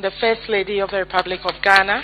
and the First Lady of the Republic of Ghana,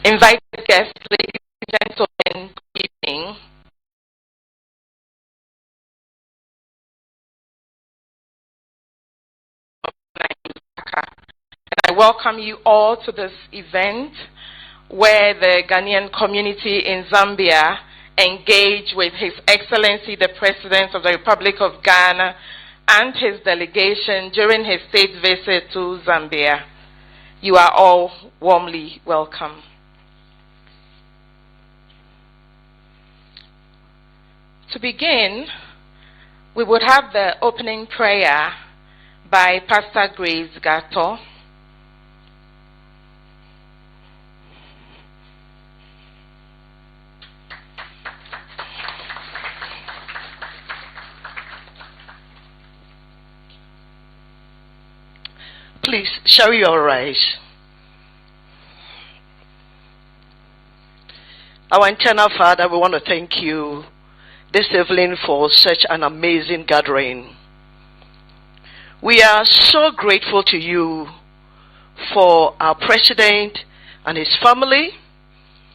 invited guests, ladies and gentlemen, good evening. And I welcome you all to this event where the Ghanaian community in Zambia engage with His Excellency the President of the Republic of Ghana and his delegation during his state visit to Zambia. You are all warmly welcome. To begin, we would have the opening prayer by Pastor Grace Gatto. Please, shall we all rise? Our eternal Father, we want to thank you this evening for such an amazing gathering. We are so grateful to you for our president and his family,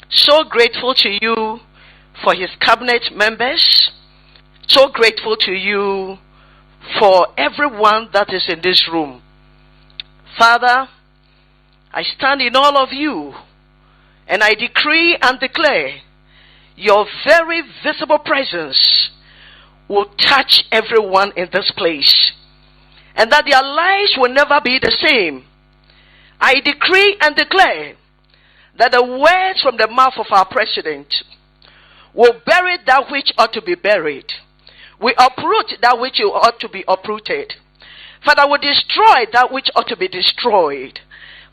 so grateful to you for his cabinet members, so grateful to you for everyone that is in this room. Father, I stand in all of you, and I decree and declare your very visible presence will touch everyone in this place, and that their lives will never be the same. I decree and declare that the words from the mouth of our president will bury that which ought to be buried. We uproot that which ought to be uprooted. Father, we destroy that which ought to be destroyed.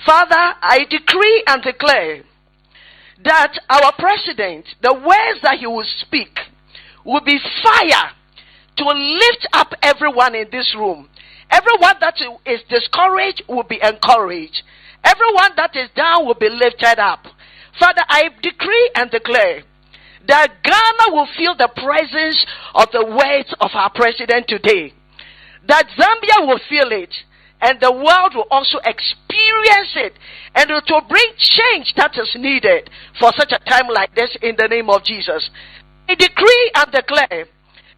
Father, I decree and declare that our president, the words that he will speak, will be fire to lift up everyone in this room. Everyone that is discouraged will be encouraged. Everyone that is down will be lifted up. Father, I decree and declare that Ghana will feel the presence of the words of our president today. That Zambia will feel it, and the world will also experience it, and it will bring change that is needed for such a time like this in the name of Jesus. I decree and declare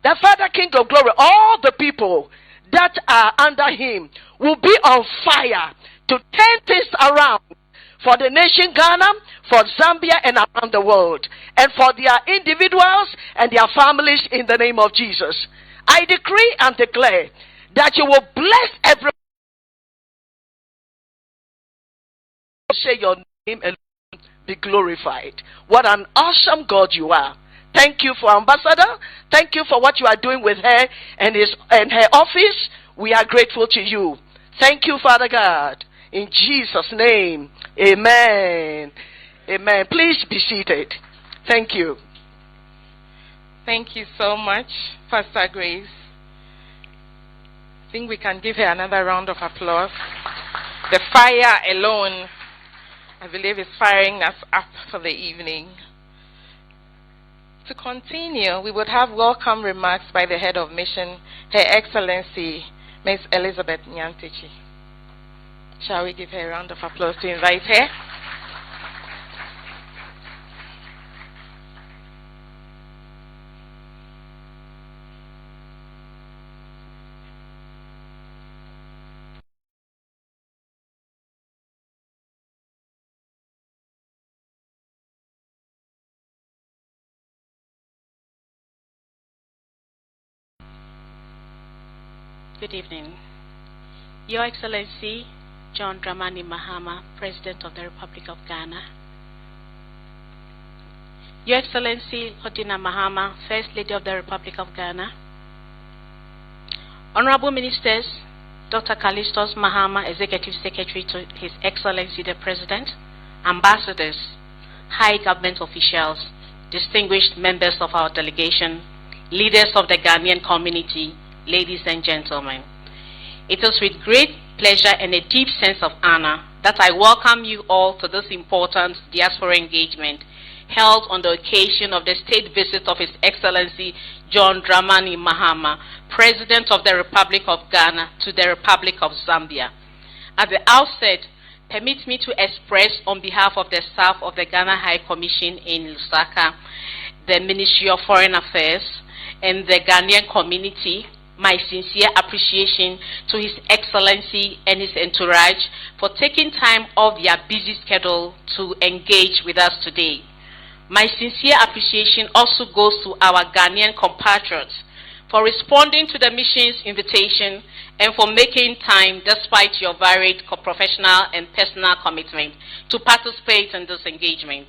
that Father King of Glory, all the people that are under him will be on fire to turn things around for the nation Ghana, for Zambia, and around the world, and for their individuals and their families in the name of Jesus. I decree and declare that you will bless everyone. Say your name and be glorified. What an awesome God you are. Thank you for Ambassador. Thank you for what you are doing with her and her office. We are grateful to you. Thank you, Father God. In Jesus' name, amen. Amen. Please be seated. Thank you. Thank you so much, Pastor Grace. I think we can give her another round of applause. The fire alone, I believe, is firing us up for the evening. To continue, we would have welcome remarks by the head of mission, Her Excellency, Ms. Elizabeth Nyantichi. Shall we give her a round of applause to invite her? Good evening. Your Excellency, John Dramani Mahama, President of the Republic of Ghana. Your Excellency, Odina Mahama, First Lady of the Republic of Ghana. Honorable Ministers, Dr. Callistus Mahama, Executive Secretary to His Excellency the President, Ambassadors, High Government officials, distinguished members of our delegation, leaders of the Ghanaian community, ladies and gentlemen. It is with great pleasure and a deep sense of honor that I welcome you all to this important diaspora engagement held on the occasion of the state visit of His Excellency John Dramani Mahama, President of the Republic of Ghana, to the Republic of Zambia. At the outset, permit me to express on behalf of the staff of the Ghana High Commission in Lusaka, the Ministry of Foreign Affairs, and the Ghanaian community my sincere appreciation to His Excellency and his entourage for taking time off their busy schedule to engage with us today. My sincere appreciation also goes to our Ghanaian compatriots for responding to the mission's invitation and for making time despite your varied professional and personal commitment to participate in this engagement.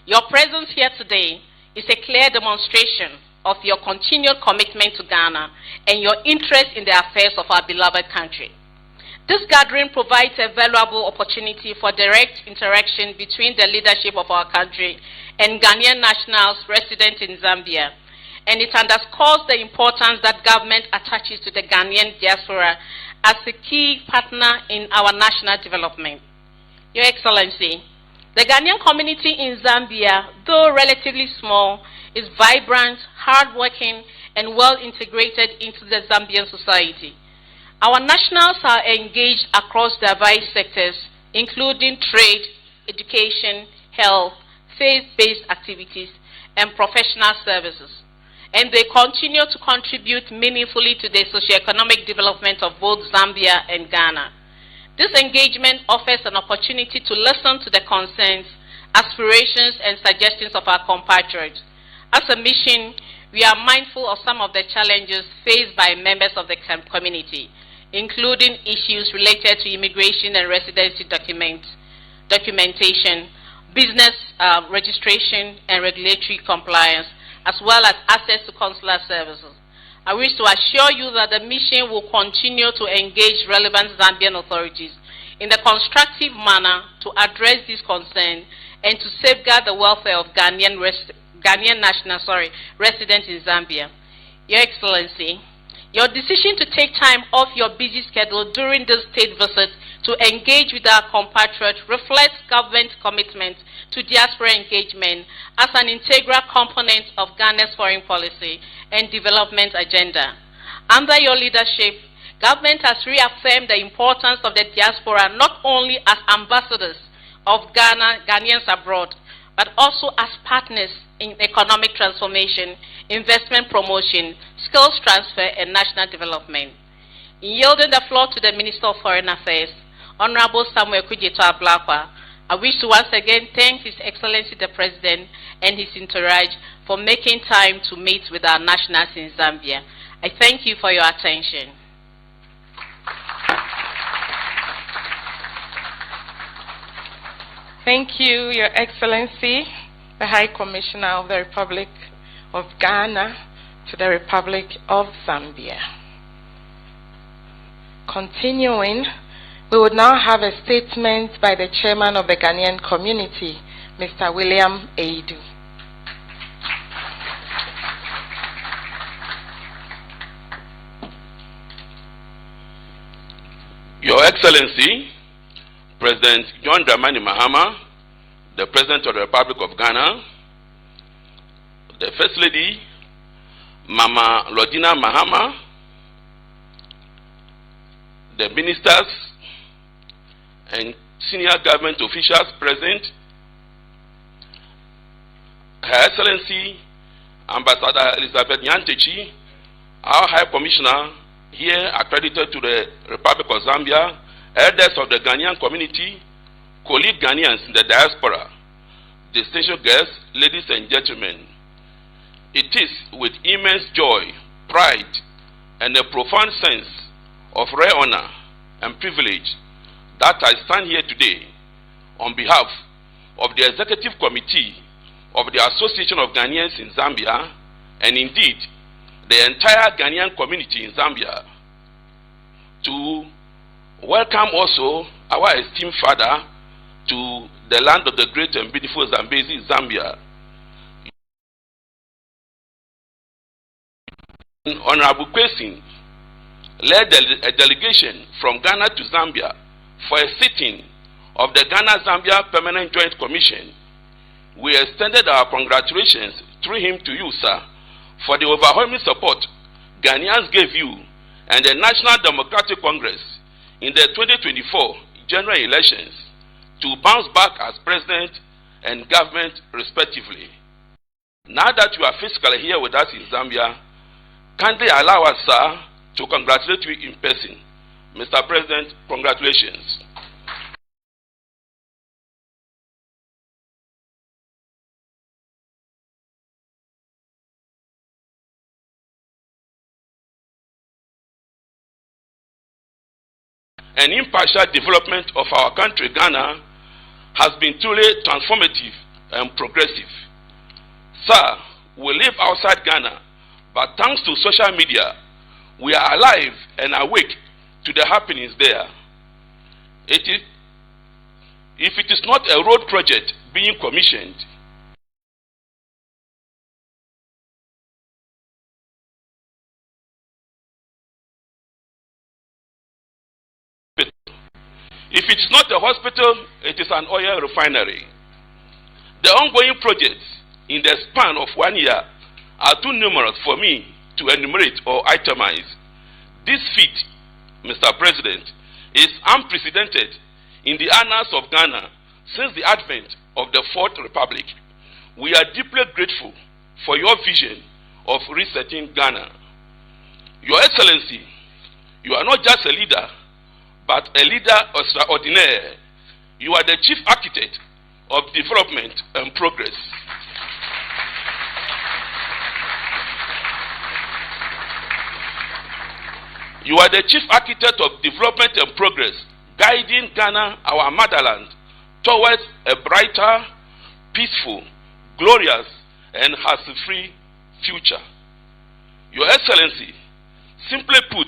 Your presence here today is a clear demonstration of your continued commitment to Ghana and your interest in the affairs of our beloved country. This gathering provides a valuable opportunity for direct interaction between the leadership of our country and Ghanaian nationals resident in Zambia, and it underscores the importance that government attaches to the Ghanaian diaspora as a key partner in our national development. Your Excellency, the Ghanaian community in Zambia, though relatively small, is vibrant, hardworking, and well integrated into the Zambian society. Our nationals are engaged across diverse sectors, including trade, education, health, faith-based activities, and professional services. and they continue to contribute meaningfully to the socio-economic development of both Zambia and Ghana. This engagement offers an opportunity to listen to the concerns, aspirations, and suggestions of our compatriots. As a mission, we are mindful of some of the challenges faced by members of the community, including issues related to immigration and residency documentation, business registration and regulatory compliance, as well as access to consular services. I wish to assure you that the mission will continue to engage relevant Zambian authorities in a constructive manner to address these concerns and to safeguard the welfare of Ghanaian residents in Zambia. Your Excellency, your decision to take time off your busy schedule during this state visit to engage with our compatriots reflects government commitment to diaspora engagement as an integral component of Ghana's foreign policy and development agenda. Under your leadership, government has reaffirmed the importance of the diaspora not only as ambassadors of Ghanaians abroad, but also as partners in economic transformation, investment promotion, skills transfer, and national development. In yielding the floor to the Minister of Foreign Affairs, Honorable Samuel Kudjeto Ablakwa, I wish to once again thank His Excellency the President and his entourage for making time to meet with our nationals in Zambia. I thank you for your attention. Thank you, Your Excellency, the High Commissioner of the Republic of Ghana to the Republic of Zambia. Continuing, we would now have a statement by the Chairman of the Ghanaian community, Mr. William Aidu. Your Excellency, President John Dramani Mahama, the President of the Republic of Ghana, the First Lady, Mama Lodina Mahama, the ministers and senior government officials present, Her Excellency Ambassador Elizabeth Nyantechi, our High Commissioner here accredited to the Republic of Zambia, elders of the Ghanaian community, colleague Ghanaians in the diaspora, distinguished guests, ladies and gentlemen. It is with immense joy, pride, and a profound sense of rare honor and privilege that I stand here today on behalf of the Executive Committee of the Association of Ghanaians in Zambia, and indeed the entire Ghanaian community in Zambia, to welcome also our esteemed father to the land of the great and beautiful Zambezi, Zambia. Honorable Kwesi led a delegation from Ghana to Zambia for a sitting of the Ghana-Zambia Permanent Joint Commission. We extended our congratulations through him to you, sir, for the overwhelming support Ghanaians gave you and the National Democratic Congress in the 2024 general elections to bounce back as president and government respectively. Now that you are physically here with us in Zambia, kindly allow us, sir, to congratulate you in person. Mr. President, congratulations. An impartial development of our country, Ghana, has been truly transformative and progressive. Sir, we live outside Ghana, but thanks to social media, we are alive and awake to the happenings there. If it is not a road project being commissioned, if it is not a hospital, it is an oil refinery. The ongoing projects in the span of 1 year are too numerous for me to enumerate or itemize. This feat, Mr. President, is unprecedented in the annals of Ghana since the advent of the Fourth Republic. We are deeply grateful for your vision of resetting Ghana. Your Excellency, you are not just a leader, but a leader extraordinaire. You are the chief architect of development and progress. You are the chief architect of development and progress, guiding Ghana, our motherland, towards a brighter, peaceful, glorious, and hassle-free future. Your Excellency, simply put,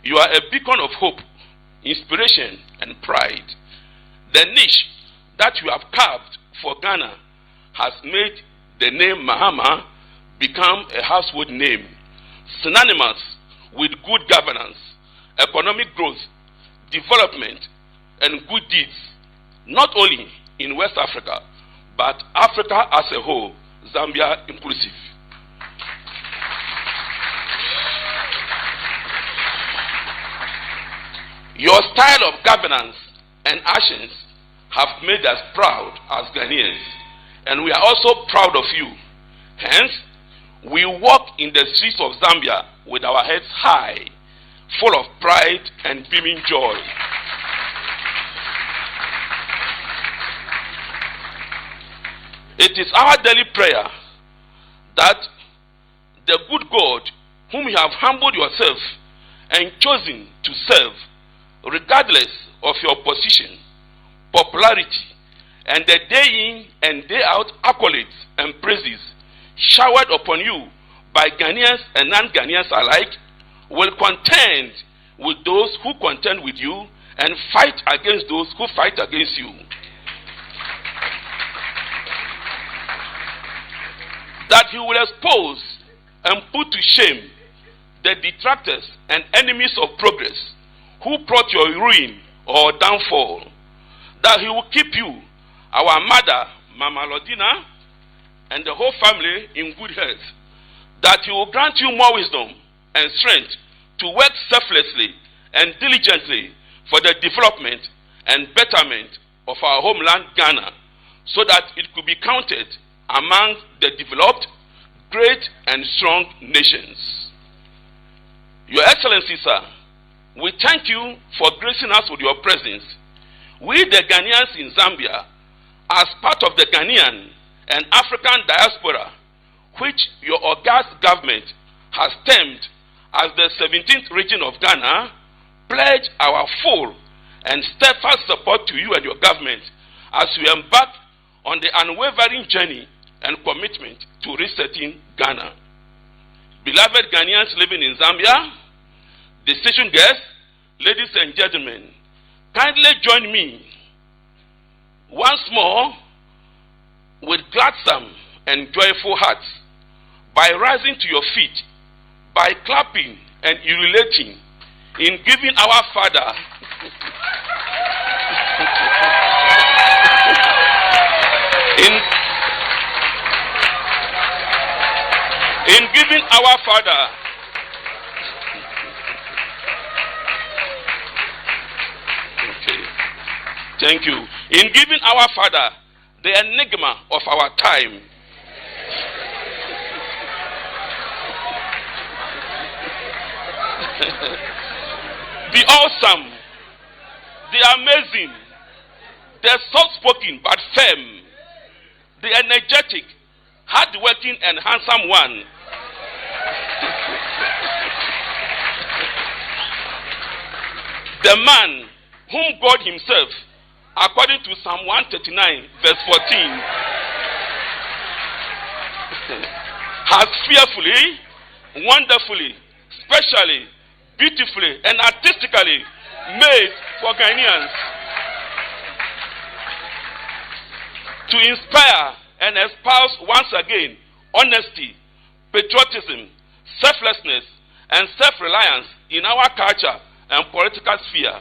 you are a beacon of hope, inspiration, and pride. The niche that you have carved for Ghana has made the name Mahama become a household name, synonymous with good governance, economic growth, development, and good deeds, not only in West Africa, but Africa as a whole, Zambia inclusive. Your style of governance and actions have made us proud as Ghanaians, and we are also proud of you. Hence, we walk in the streets of Zambia with our heads high, full of pride and beaming joy. It is our daily prayer that the good God, whom you have humbled yourself and chosen to serve, regardless of your position, popularity, and the day in and day out accolades and praises showered upon you by Ghanaians and non-Ghanaians alike, will contend with those who contend with you and fight against those who fight against you. That he will expose and put to shame the detractors and enemies of progress who brought your ruin or downfall. That he will keep you, our mother, Mama Lodina, and the whole family in good health. That he will grant you more wisdom and strength to work selflessly and diligently for the development and betterment of our homeland Ghana, so that it could be counted among the developed, great and strong nations. Your Excellency, sir, we thank you for gracing us with your presence. We, the Ghanaians in Zambia, as part of the Ghanaian and African diaspora, which your august government has termed as the 17th region of Ghana, pledge our full and steadfast support to you and your government as we embark on the unwavering journey and commitment to resetting Ghana. Beloved Ghanaians living in Zambia, distinguished guests, ladies and gentlemen, kindly join me once more with gladsome and joyful hearts by rising to your feet, by clapping and ululating in giving our Father in giving our Father thank you. In giving our Father the enigma of our time, the awesome, the amazing, the soft-spoken but firm, the energetic, hard-working and handsome one, the man whom God himself, according to Psalm 139 verse 14, has fearfully, wonderfully, specially, beautifully and artistically made for Ghanaians to inspire and espouse once again honesty, patriotism, selflessness, and self-reliance in our culture and political sphere.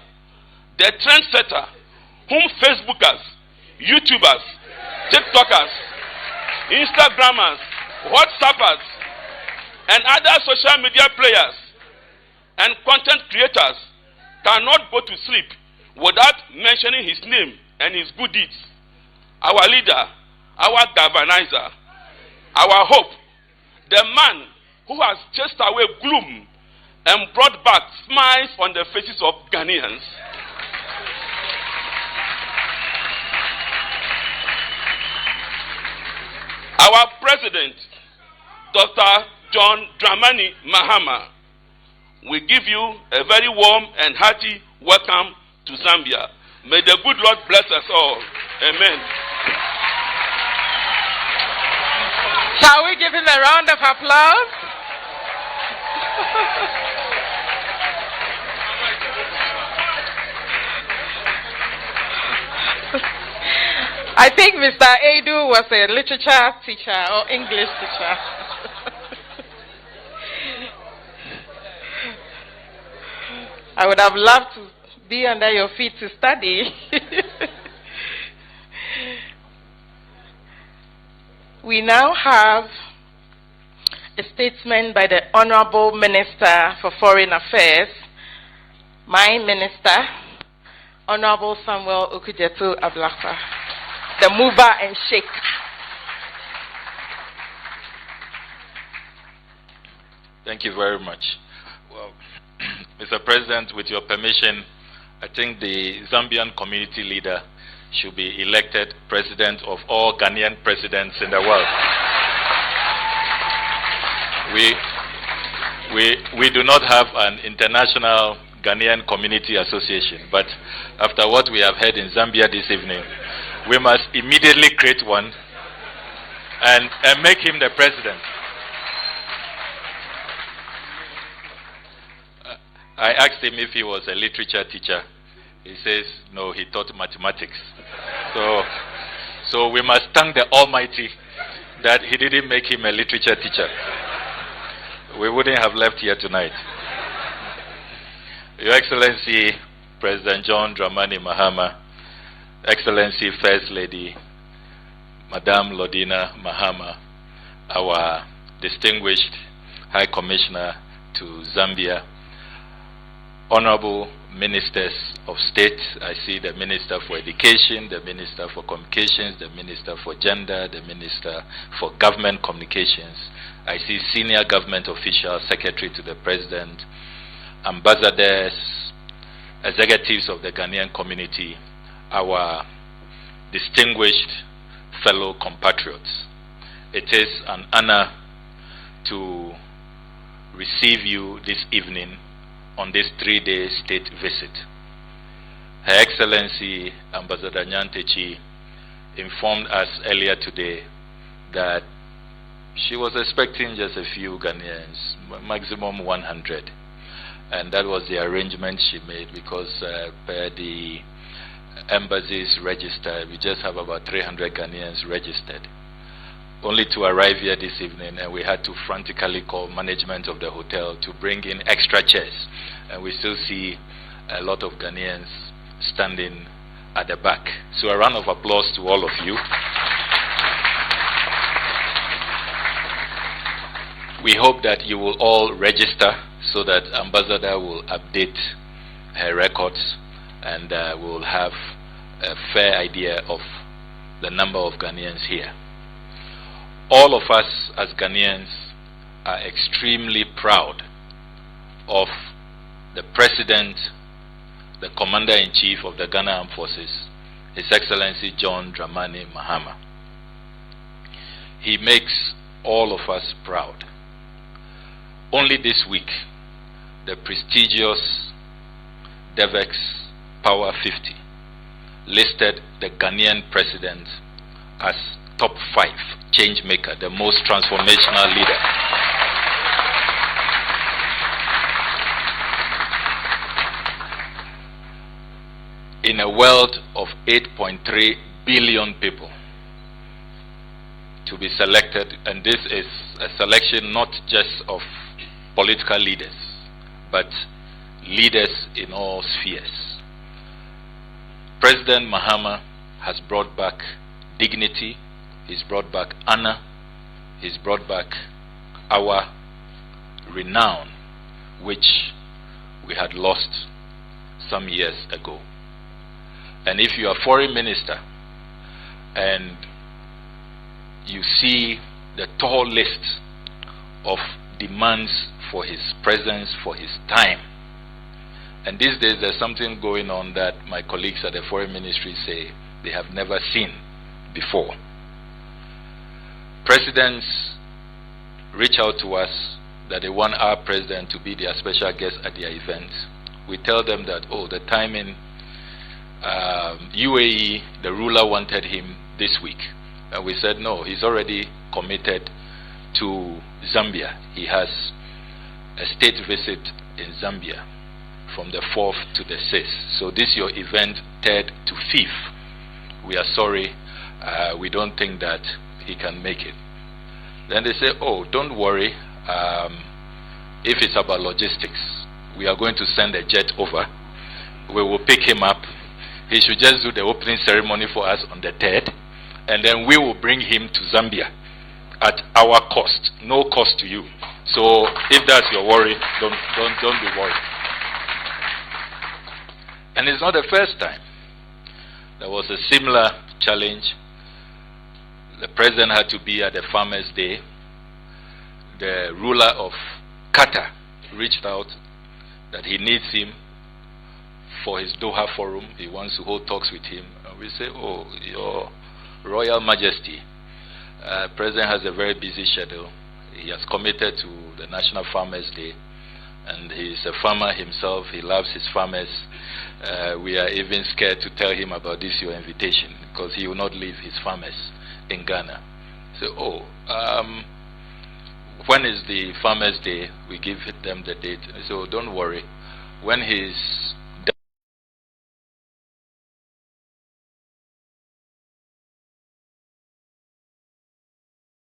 The trendsetter whom Facebookers, YouTubers, TikTokers, Instagrammers, WhatsAppers, and other social media players and content creators cannot go to sleep without mentioning his name and his good deeds. Our leader, our galvanizer, our hope, the man who has chased away gloom and brought back smiles on the faces of Ghanaians. Our President, Dr. John Dramani Mahama, we give you a very warm and hearty welcome to Zambia. May the good Lord bless us all. Amen. Shall we give him a round of applause? I think Mr. Edu was a literature teacher or English teacher. I would have loved to be under your feet to study. We now have a statement by the Honorable Minister for Foreign Affairs, my Minister, Honorable Samuel Okudzeto Ablakwa, the mover and shaker. Thank you very much. Well, Mr. President, with your permission, I think the Zambian community leader should be elected president of all Ghanaian presidents in the world. We do not have an international Ghanaian community association, but after what we have heard in Zambia this evening, we must immediately create one and make him the president. I asked him if he was a literature teacher. He says, no, he taught mathematics. So we must thank the Almighty that he didn't make him a literature teacher. We wouldn't have left here tonight. Your Excellency, President John Dramani Mahama, Excellency First Lady, Madame Lodina Mahama, our distinguished High Commissioner to Zambia, Honorable Ministers of State, I see the Minister for Education, the Minister for Communications, the Minister for Gender, the Minister for Government Communications. I see senior government officials, Secretary to the President, ambassadors, executives of the Ghanaian community, our distinguished fellow compatriots. It is an honor to receive you this evening on this 3-day state visit. Her Excellency Ambassador Nyantechi informed us earlier today that she was expecting just a few Ghanaians, maximum 100. And that was the arrangement she made because per the embassy's register, we just have about 300 Ghanaians registered. Only to arrive here this evening, and we had to frantically call management of the hotel to bring in extra chairs. And we still see a lot of Ghanaians standing at the back. So a round of applause to all of you. We hope that you will all register so that Ambassador will update her records and we'll have a fair idea of the number of Ghanaians here. All of us as Ghanaians are extremely proud of the President, the Commander-in-Chief of the Ghana Armed Forces, His Excellency John Dramani Mahama. He makes all of us proud. Only this week, the prestigious DEVEX Power 50 listed the Ghanaian President as top 5 change maker, the most transformational leader. In a world of 8.3 billion people to be selected, and this is a selection not just of political leaders, but leaders in all spheres. President Mahama has brought back dignity, he's brought back honor, he's brought back our renown, which we had lost some years ago. And if you are foreign minister and you see the tall list of demands for his presence, for his time. And these days there's something going on that my colleagues at the Foreign Ministry say they have never seen before. Presidents reach out to us that they want our president to be their special guest at their events. We tell them that, oh, the timing, UAE, the ruler wanted him this week. And we said, no, he's already committed to Zambia. He has a state visit in Zambia from the 4th to the 6th. So this is your event 3rd to 5th. We are sorry, we don't think that he can make it. Then they say, oh, don't worry, if it's about logistics, we are going to send a jet over. We will pick him up. He should just do the opening ceremony for us on the 3rd, and then we will bring him to Zambia at our cost, no cost to you. So if that's your worry, don't be worried. And it's not the first time. There was a similar challenge. The president had to be at the Farmers' Day. The ruler of Qatar reached out that he needs him for his Doha forum. He wants to hold talks with him. And we say, oh, your Royal Majesty, President has a very busy schedule. He has committed to the National Farmers' Day, and he's a farmer himself. He loves his farmers. We are even scared to tell him about this, your invitation, because he will not leave his farmers in Ghana. So, when is the Farmers' Day? We give them the date. So don't worry. When he's done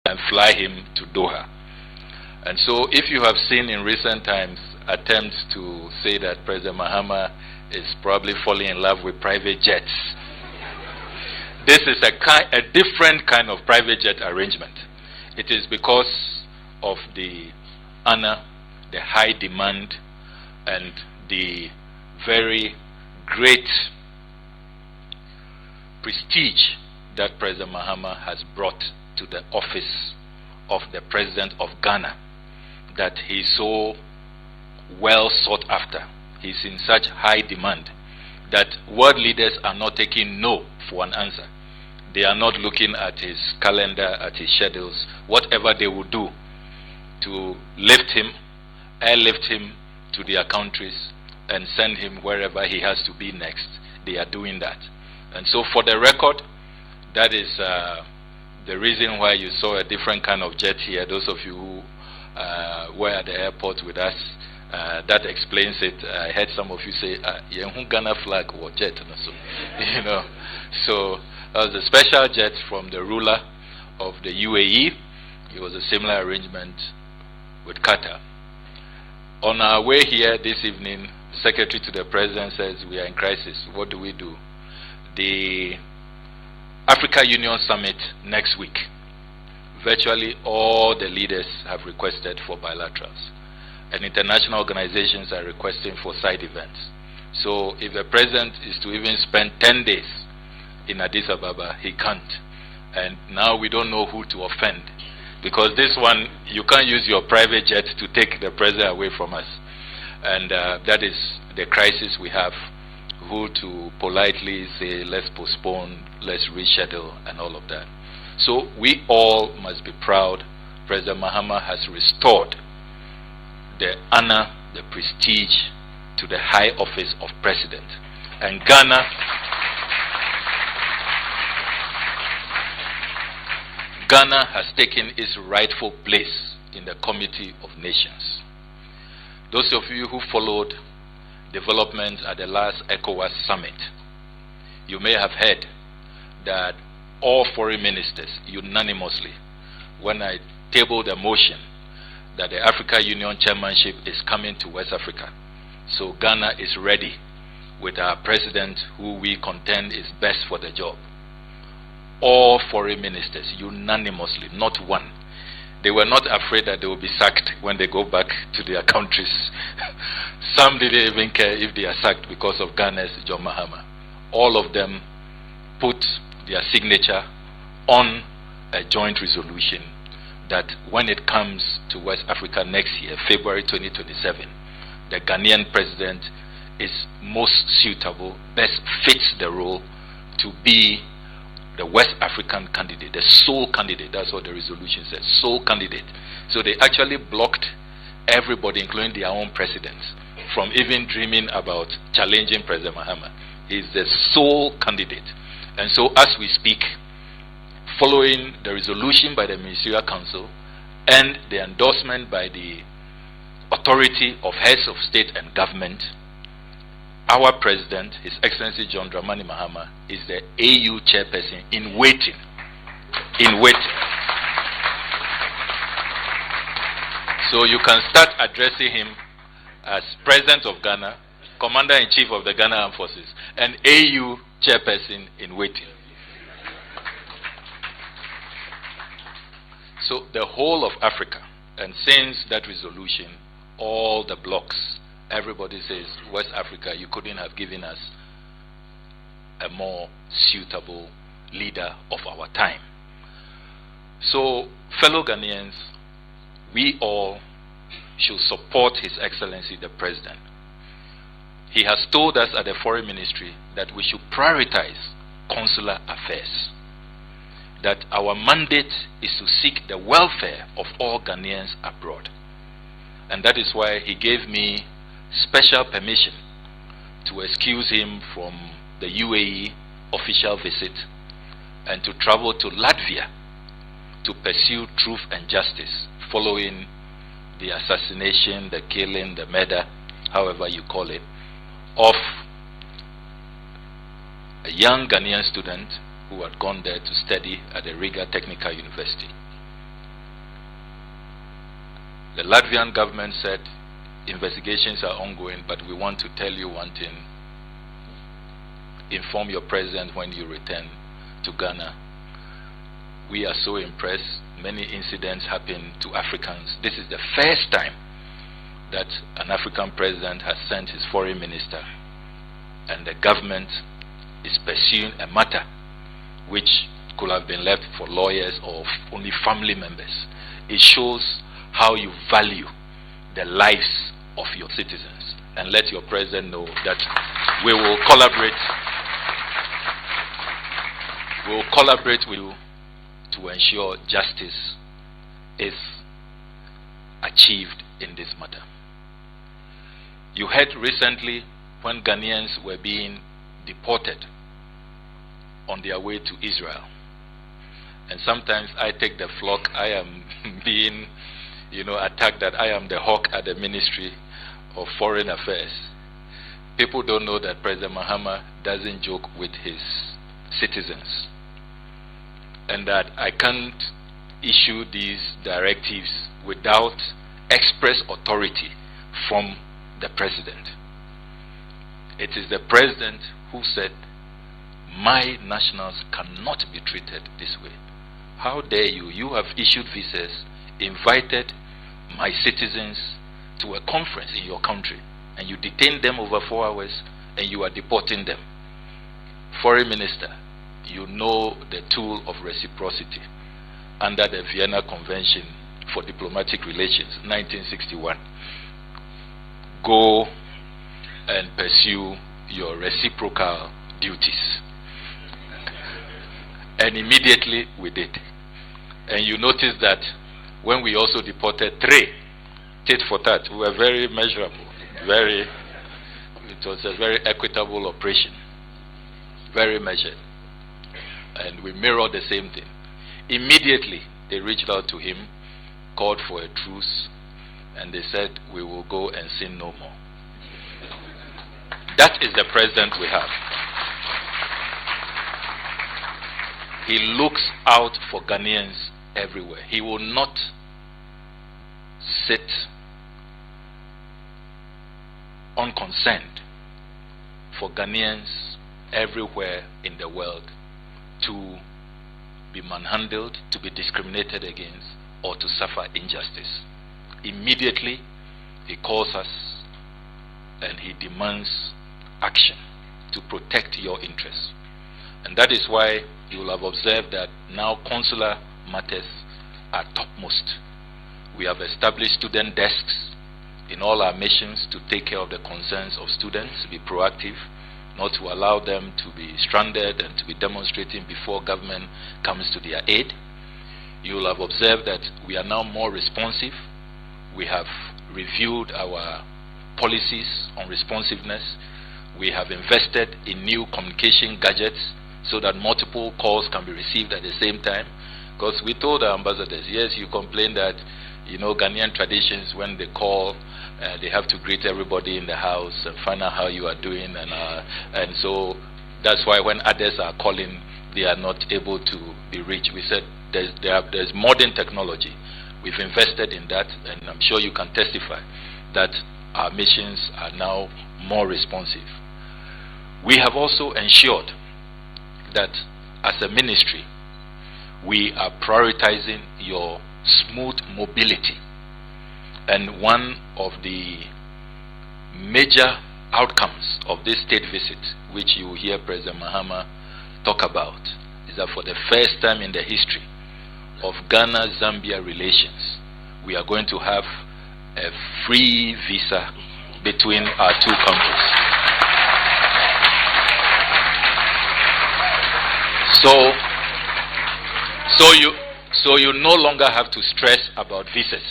and fly him to Doha. And so if you have seen in recent times attempts to say that President Mahama is probably falling in love with private jets, this is a different kind of private jet arrangement. It is because of the honor, the high demand, and the very great prestige that President Mahama has brought to the office of the President of Ghana, that he's so well sought after. He's in such high demand that world leaders are not taking no for an answer. They are not looking at his calendar, at his schedules, whatever they will do to lift him, airlift him to their countries and send him wherever he has to be next. They are doing that. And so for the record, that is the reason why you saw a different kind of jet here. Those of you who were at the airport with us, that explains it. I heard some of you say, Ghana flag or jet. You know, so that was a special jet from the ruler of the UAE. It was a similar arrangement with Qatar. On our way here this evening, the Secretary to the President says we are in crisis. What do we do? The Africa Union Summit next week. Virtually all the leaders have requested for bilaterals, and international organizations are requesting for side events. So if the President is to even spend 10 days in Addis Ababa, he can't. And now we don't know who to offend, because this one, you can't use your private jet to take the President away from us. And that is the crisis we have. Who to politely say, let's postpone, let's reschedule, and all of that. So we all must be proud. President Mahama has restored the honor, the prestige to the high office of President. And Ghana has taken its rightful place in the Committee of Nations. Those of you who followed developments at the last ECOWAS summit, you may have heard that all foreign ministers unanimously, when I tabled a motion that the Africa Union chairmanship is coming to West Africa, so Ghana is ready with our president who we contend is best for the job. All foreign ministers unanimously, not one. They were not afraid that they will be sacked when they go back to their countries. Some didn't even care if they are sacked because of Ghana's John Mahama. All of them put their signature on a joint resolution that when it comes to West Africa next year, February 2027, the Ghanaian president is most suitable, best fits the role to be the West African candidate, the sole candidate. That's what the resolution says, sole candidate. So they actually blocked everybody, including their own presidents, from even dreaming about challenging President Mahama. He's the sole candidate. And so as we speak, following the resolution by the Ministerial Council and the endorsement by the authority of heads of state and government, our president, His Excellency John Dramani Mahama, is the AU chairperson in waiting. In waiting. So you can start addressing him as President of Ghana, Commander-in-Chief of the Ghana Armed Forces, and AU chairperson in waiting. So the whole of Africa, and since that resolution, all the blocs, everybody says, West Africa, you couldn't have given us a more suitable leader of our time. So, fellow Ghanaians, we all should support His Excellency the President. He has told us at the Foreign Ministry that we should prioritize consular affairs, that our mandate is to seek the welfare of all Ghanaians abroad. And that is why he gave me special permission to excuse him from the UAE official visit and to travel to Latvia to pursue truth and justice following the assassination, the killing, the murder, however you call it, of a young Ghanaian student who had gone there to study at the Riga Technical University. The Latvian government said investigations are ongoing, but we want to tell you one thing. Inform your president when you return to Ghana. We are so impressed. Many incidents happen to Africans. This is the first time that an African president has sent his foreign minister and the government is pursuing a matter which could have been left for lawyers or only family members. It shows how you value the lives of your citizens, and let your president know that we will collaborate with you to ensure justice is achieved in this matter. You heard recently when Ghanaians were being deported on their way to Israel, and sometimes I take the flock. I am being attacked that I am the hawk at the Ministry of Foreign Affairs. People don't know that President Mahama doesn't joke with his citizens, and that I can't issue these directives without express authority from the president. It is the president who said, my nationals cannot be treated this way. How dare you? You have issued visas, invited my citizens to a conference in your country, and you detain them over 4 hours and you are deporting them. Foreign Minister, you know the tool of reciprocity under the Vienna Convention for Diplomatic Relations, 1961. Go and pursue your reciprocal duties. And immediately we did. And you notice that when we also deported 3, tit for tat, we were very measurable. It was a very equitable operation. Very measured. And we mirrored the same thing. Immediately they reached out to him, called for a truce, and they said, we will go and sin no more. That is the president we have. He looks out for Ghanaians everywhere. He will not sit unconcerned for Ghanaians everywhere in the world to be manhandled, to be discriminated against, or to suffer injustice. Immediately he calls us and he demands action to protect your interests. And that is why you will have observed that now consular matters are topmost. We have established student desks in all our missions to take care of the concerns of students, to be proactive, not to allow them to be stranded and to be demonstrating before government comes to their aid. You will have observed that we are now more responsive. We have reviewed our policies on responsiveness. We have invested in new communication gadgets so that multiple calls can be received at the same time. Because we told our ambassadors, yes, you complain that, you know, Ghanaian traditions, when they call, they have to greet everybody in the house and find out how you are doing, and so that's why when others are calling, they are not able to be reached. We said there's modern technology. We've invested in that, and I'm sure you can testify that our missions are now more responsive. We have also ensured that as a ministry, we are prioritizing your smooth mobility. And one of the major outcomes of this state visit, which you will hear President Mahama talk about, is that for the first time in the history of Ghana-Zambia relations, we are going to have a free visa between our two countries. So you no longer have to stress about visas.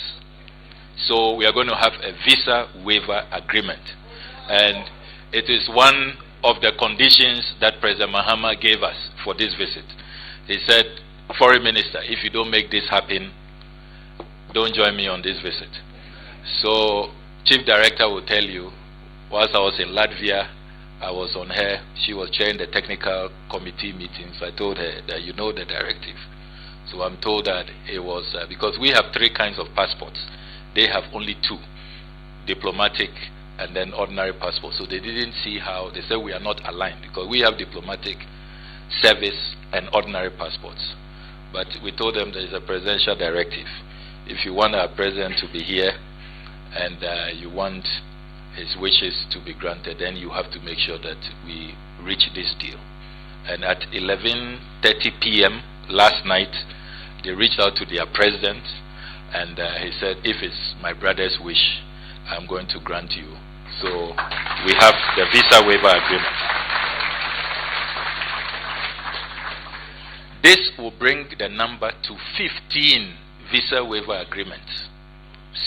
So we are going to have a visa waiver agreement. And it is one of the conditions that President Mahama gave us for this visit. He said, Foreign Minister, if you don't make this happen, don't join me on this visit. So Chief Director will tell you, whilst I was in Latvia, I was on her, she was chairing the technical committee meetings. I told her that you know the directive. So I'm told that it was, because we have 3 kinds of passports. They have only 2, diplomatic and then ordinary passports. So they didn't see how, they said we are not aligned because we have diplomatic, service and ordinary passports. But we told them there is a presidential directive. If you want our president to be here and you want his wishes to be granted, then you have to make sure that we reach this deal. And at 11:30 p.m. last night, they reached out to their president, and he said, if it's my brother's wish, I'm going to grant you. So we have the visa waiver agreement. This will bring the number to 15 visa waiver agreements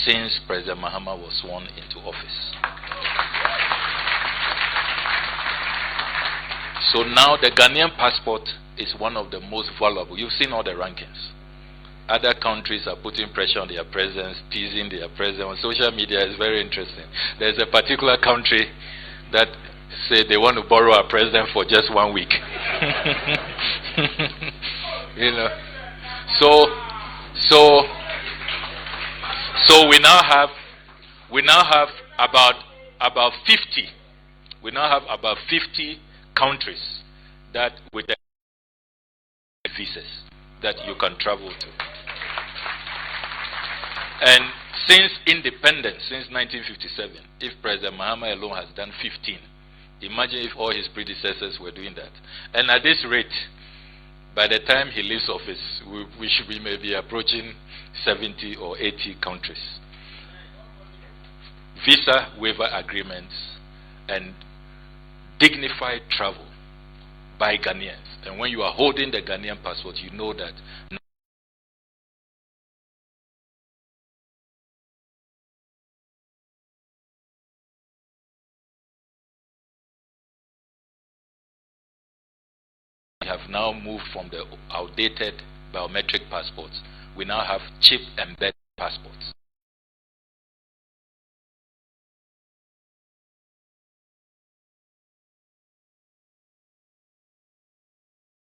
since President Mahama was sworn into office. So now the Ghanaian passport is one of the most valuable. You've seen all the rankings. Other countries are putting pressure on their presidents, teasing their president. On social media, it's very interesting. There's a particular country that say they want to borrow our president for just 1 week. You know. So we now have about 50. We now have about 50 countries that with the visas that you can travel to. And since independence, since 1957, if President Mahama alone has done 15, imagine if all his predecessors were doing that. And at this rate, by the time he leaves office, we should be maybe approaching 70 or 80 countries. Visa waiver agreements and dignified travel by Ghanaians. And when you are holding the Ghanaian passport, you know that we have now moved from the outdated biometric passports. We now have chip embedded passports.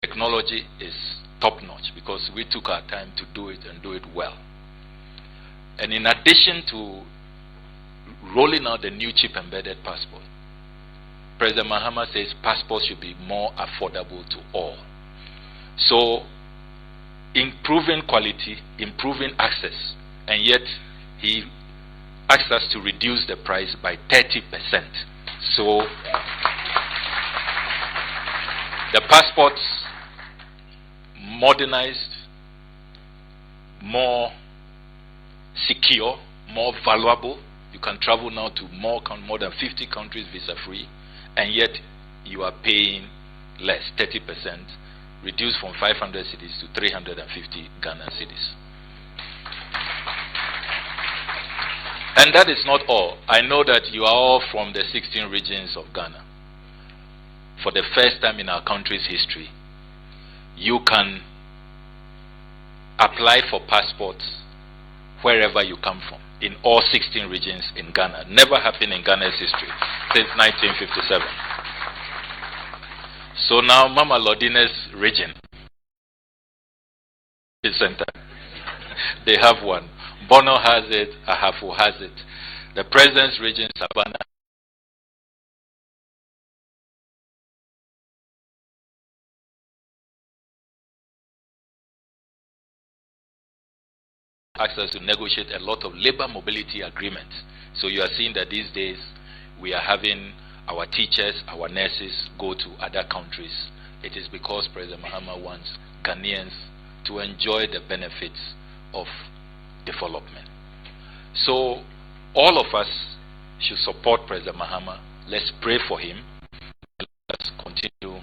Technology is top-notch because we took our time to do it and do it well. And in addition to rolling out the new chip-embedded passport, President Mahama says passports should be more affordable to all. So, improving quality, improving access, and yet he asked us to reduce the price by 30%. So, the passports modernized, more secure, more valuable. You can travel now to more than 50 countries visa-free, and yet you are paying less, 30%, reduced from 500 cities to 350 Ghana cities. And that is not all. I know that you are all from the 16 regions of Ghana. For the first time in our country's history, you can apply for passports wherever you come from, in all 16 regions in Ghana. Never happened in Ghana's history since 1957. So now Mama Lodine's region center, they have one. Bono has it, Ahafo has it. The President's region, Savannah, access to negotiate a lot of labor mobility agreements. So you are seeing that these days we are having our teachers, our nurses go to other countries. It is because President Mahama wants Ghanaians to enjoy the benefits of development. So all of us should support President Mahama. Let's pray for him. Let's continue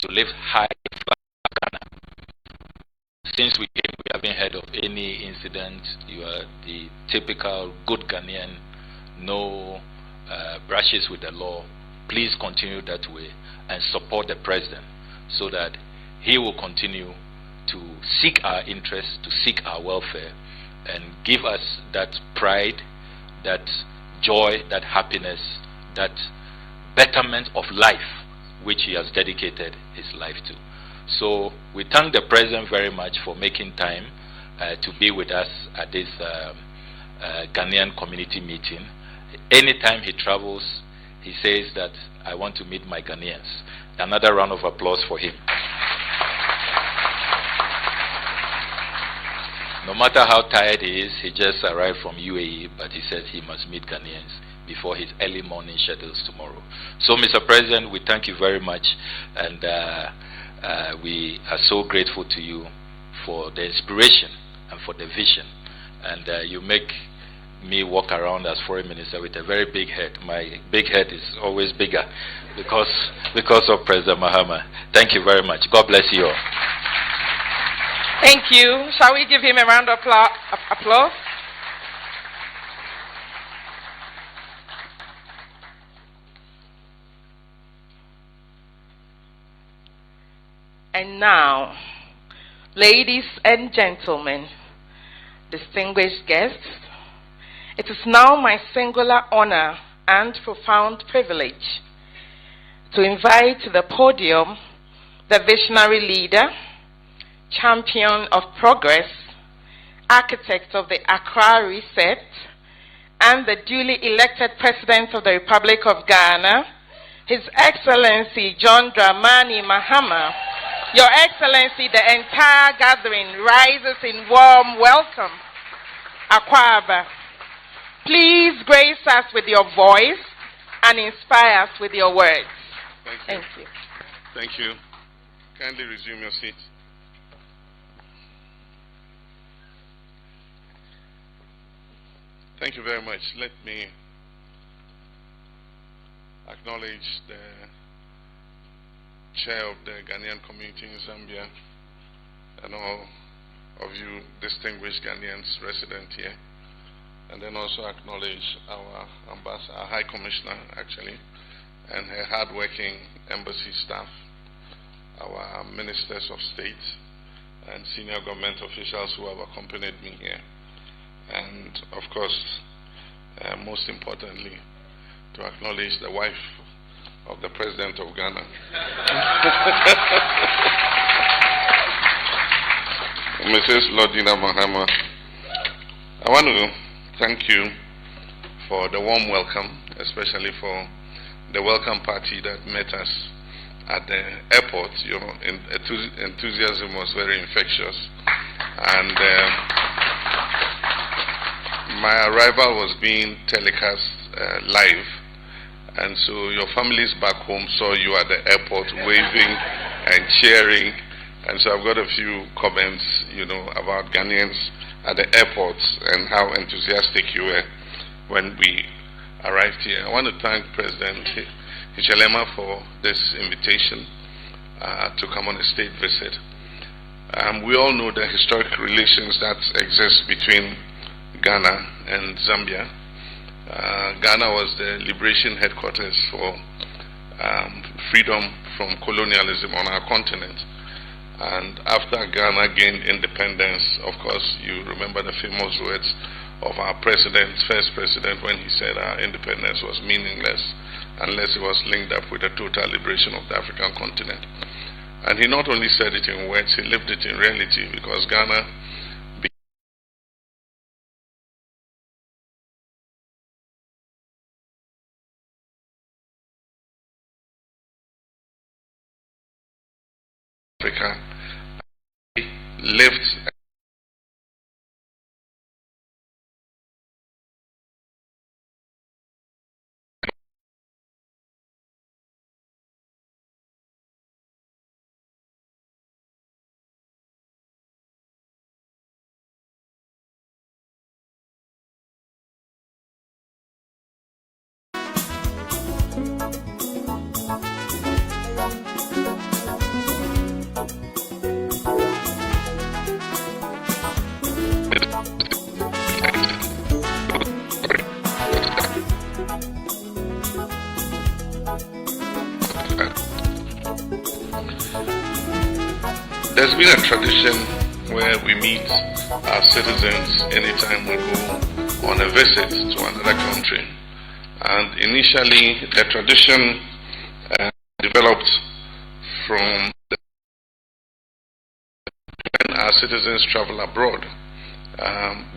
to lift high Ghana. Since we came, we haven't heard of any incident. You are the typical good Ghanaian, no brushes with the law. Please continue that way and support the president so that he will continue to seek our interests, to seek our welfare, and give us that pride, that joy, that happiness, that betterment of life which he has dedicated his life to. So we thank the president very much for making time to be with us at this Ghanaian community meeting. Anytime he travels, he says that I want to meet my Ghanaians. Another round of applause for him. No matter how tired he is, he just arrived from UAE, but he said he must meet Ghanaians before his early morning schedules tomorrow. So, Mr. President, we thank you very much, and we are so grateful to you for the inspiration and for the vision. And you make me walk around as foreign minister with a very big head. My big head is always bigger because of President Mahama. Thank you very much. God bless you all. Thank you. Shall we give him a round of applause? And now, ladies and gentlemen, distinguished guests, it is now my singular honor and profound privilege to invite to the podium the visionary leader, champion of progress, architect of the Accra Reset, and the duly elected President of the Republic of Ghana, His Excellency John Dramani Mahama. Your Excellency, the entire gathering rises in warm welcome. Akwaba, please grace us with your voice and inspire us with your words. Thank you. Thank you. Kindly resume your seat. Thank you very much. Let me acknowledge the chair of the Ghanaian community in Zambia and all of you distinguished Ghanaians resident here, and then also acknowledge our ambassador, our High Commissioner actually, and her hard-working embassy staff, our ministers of state and senior government officials who have accompanied me here, and of course, most importantly, to acknowledge the wife of the President of Ghana. Mrs. Lodina Mahama. I want to thank you for the warm welcome, especially for the welcome party that met us at the airport. Your enthusiasm was very infectious, and my arrival was being telecast live. And so your families back home saw you at the airport waving and cheering. And so I've got a few comments, about Ghanaians at the airport and how enthusiastic you were when we arrived here. I want to thank President Hichilema for this invitation to come on a state visit. We all know the historic relations that exist between Ghana and Zambia. Ghana was the liberation headquarters for freedom from colonialism on our continent. And after Ghana gained independence, of course, you remember the famous words of our president, first president, when he said our independence was meaningless unless it was linked up with the total liberation of the African continent. And he not only said it in words, he lived it in reality, because Ghana Africa lived There's been a tradition where we meet our citizens anytime we go on a visit to another country. And initially, the tradition developed from when our citizens travel abroad.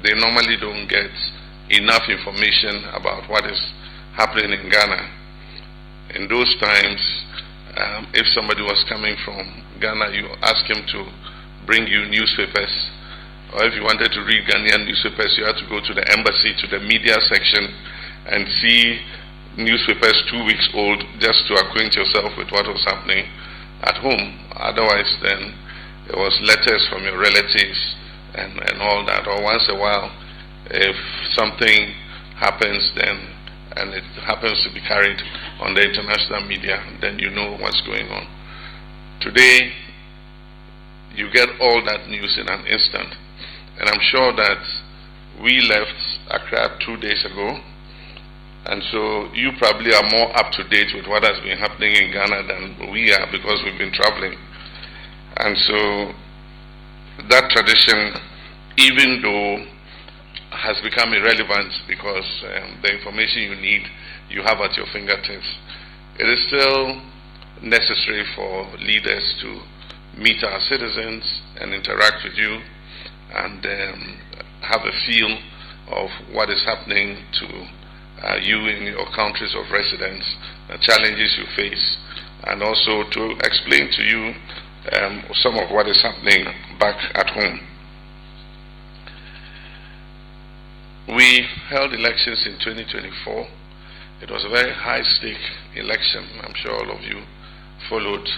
They normally don't get enough information about what is happening in Ghana. In those times, if somebody was coming from Ghana, you ask him to bring you newspapers, or if you wanted to read Ghanaian newspapers, you had to go to the embassy, to the media section, and see newspapers 2 weeks old just to acquaint yourself with what was happening at home. Otherwise, then it was letters from your relatives and all that. Or once a while, if something happens, then and it happens to be carried on the international media, then you know what's going on. Today, you get all that news in an instant. And I'm sure that we left Accra 2 days ago, and so you probably are more up to date with what has been happening in Ghana than we are, because we've been traveling. And so that tradition, even though has become irrelevant because the information you need, you have at your fingertips, it is still necessary for leaders to meet our citizens and interact with you and have a feel of what is happening to you in your countries of residence, the challenges you face, and also to explain to you some of what is happening back at home. We held elections in 2024. It was a very high-stake election. I'm sure all of you followed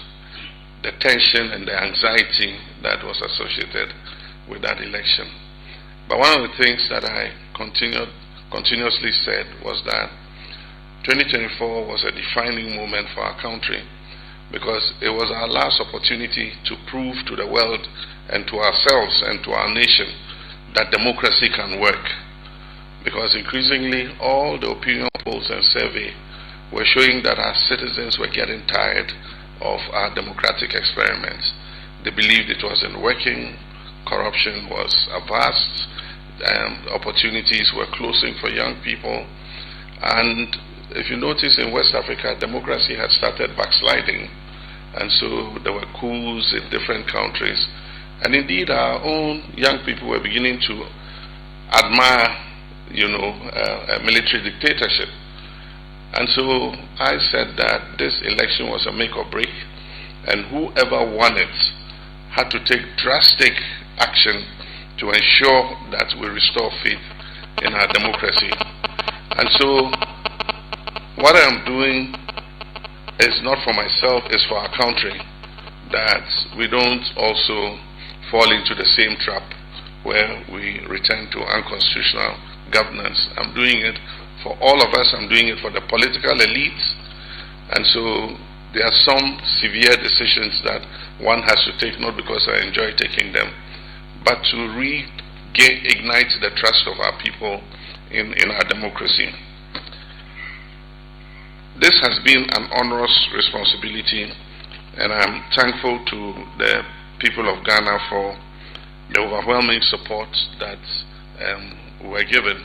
the tension and the anxiety that was associated with that election. But one of the things that I continuously said was that 2024 was a defining moment for our country, because it was our last opportunity to prove to the world and to ourselves and to our nation that democracy can work. Because increasingly all the opinion polls and survey were showing that our citizens were getting tired of our democratic experiments. They believed it wasn't working, corruption was vast, opportunities were closing for young people. And if you notice, in West Africa, democracy had started backsliding, and so there were coups in different countries. And indeed, our own young people were beginning to admire a military dictatorship. And so I said that this election was a make or break, and whoever won it had to take drastic action to ensure that we restore faith in our democracy. And so what I'm doing is not for myself, it's for our country, that we don't also fall into the same trap where we return to unconstitutional governance. I'm doing it for all of us. I'm doing it for the political elites. And so there are some severe decisions that one has to take, not because I enjoy taking them, but to reignite the trust of our people in our democracy. This has been an onerous responsibility, and I'm thankful to the people of Ghana for the overwhelming support that were given.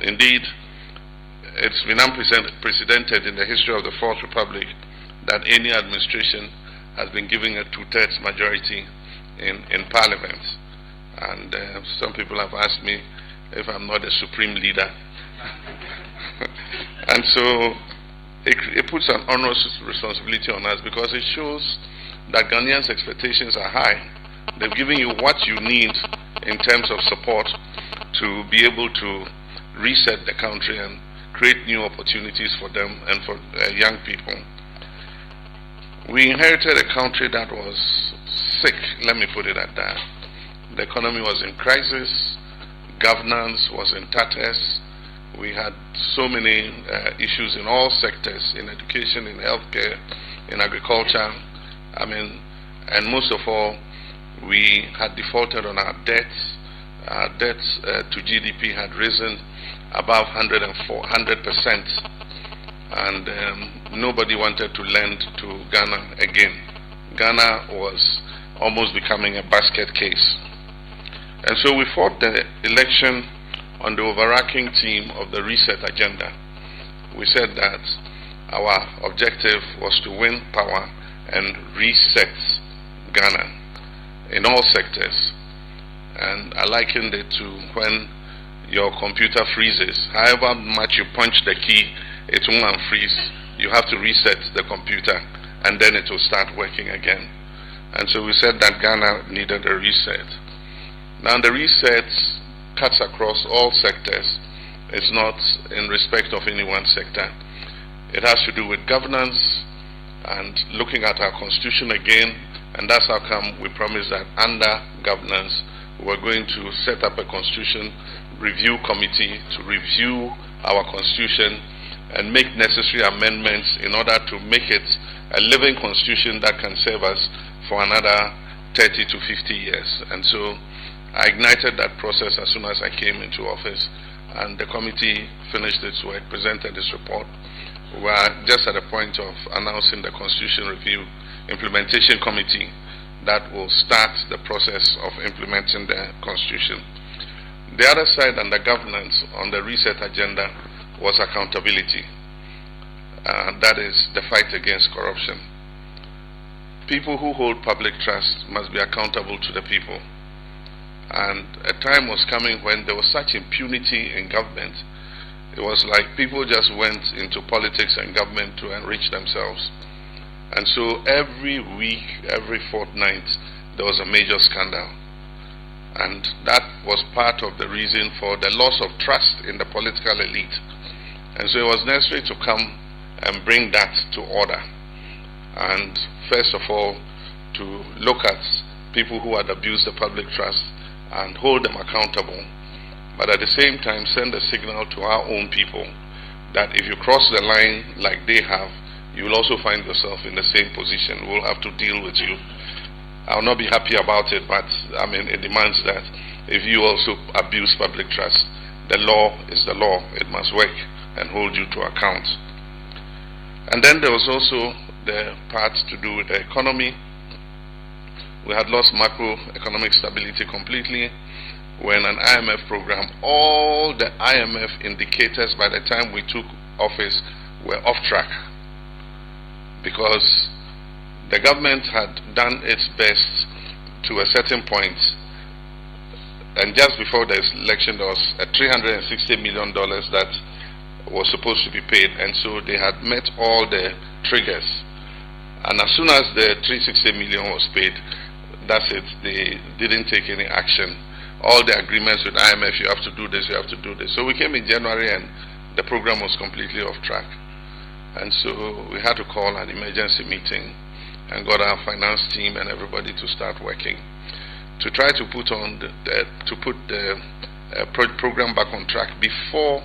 Indeed, it's been unprecedented in the history of the Fourth Republic that any administration has been giving a 2/3 majority in Parliament. And some people have asked me if I'm not a supreme leader. And so it puts an onerous responsibility on us, because it shows that Ghanaians' expectations are high. They've given you what you need in terms of support to be able to reset the country and create new opportunities for them and for young people. We inherited a country that was sick, let me put it at that. The economy was in crisis, governance was in tatters. We had so many issues in all sectors, in education, in healthcare, in agriculture. And most of all, we had defaulted on our debts. Our debts to GDP had risen above 100%. And nobody wanted to lend to Ghana again. Ghana was almost becoming a basket case. And so we fought the election on the overarching theme of the reset agenda. We said that our objective was to win power and reset Ghana in all sectors. And I likened it to when your computer freezes. However much you punch the key, it won't unfreeze. You have to reset the computer, and then it will start working again. And so we said that Ghana needed a reset. Now the reset cuts across all sectors. It's not in respect of any one sector. It has to do with governance and looking at our constitution again, and that's how come we promised that under governance we're going to set up a constitution review committee to review our constitution and make necessary amendments in order to make it a living constitution that can serve us for another 30 to 50 years. And so I ignited that process as soon as I came into office, and the committee finished its work, presented its report. We are just at the point of announcing the Constitution Review Implementation Committee that will start the process of implementing the Constitution. The other side under governance on the reset agenda was accountability. That is the fight against corruption. People who hold public trust must be accountable to the people. And a time was coming when there was such impunity in government. It was like people just went into politics and government to enrich themselves. And so every week, every fortnight, there was a major scandal. And that was part of the reason for the loss of trust in the political elite. And so it was necessary to come and bring that to order. And first of all, to look at people who had abused the public trust and hold them accountable. But at the same time, send a signal to our own people that if you cross the line like they have, you will also find yourself in the same position. We'll have to deal with you. I'll not be happy about it, but it demands that if you also abuse public trust, the law is the law. It must work and hold you to account. And then there was also the part to do with the economy. We had lost macroeconomic stability completely. When an IMF program, all the IMF indicators by the time we took office were off track, because the government had done its best to a certain point, and just before the election there was a $360 million that was supposed to be paid, and so they had met all the triggers. And as soon as the $360 million was paid, that's it. They didn't take any action. All the agreements with IMF, you have to do this, you have to do this. So we came in January and the program was completely off track. And so we had to call an emergency meeting and got our finance team and everybody to start working. to try to put the program back on track before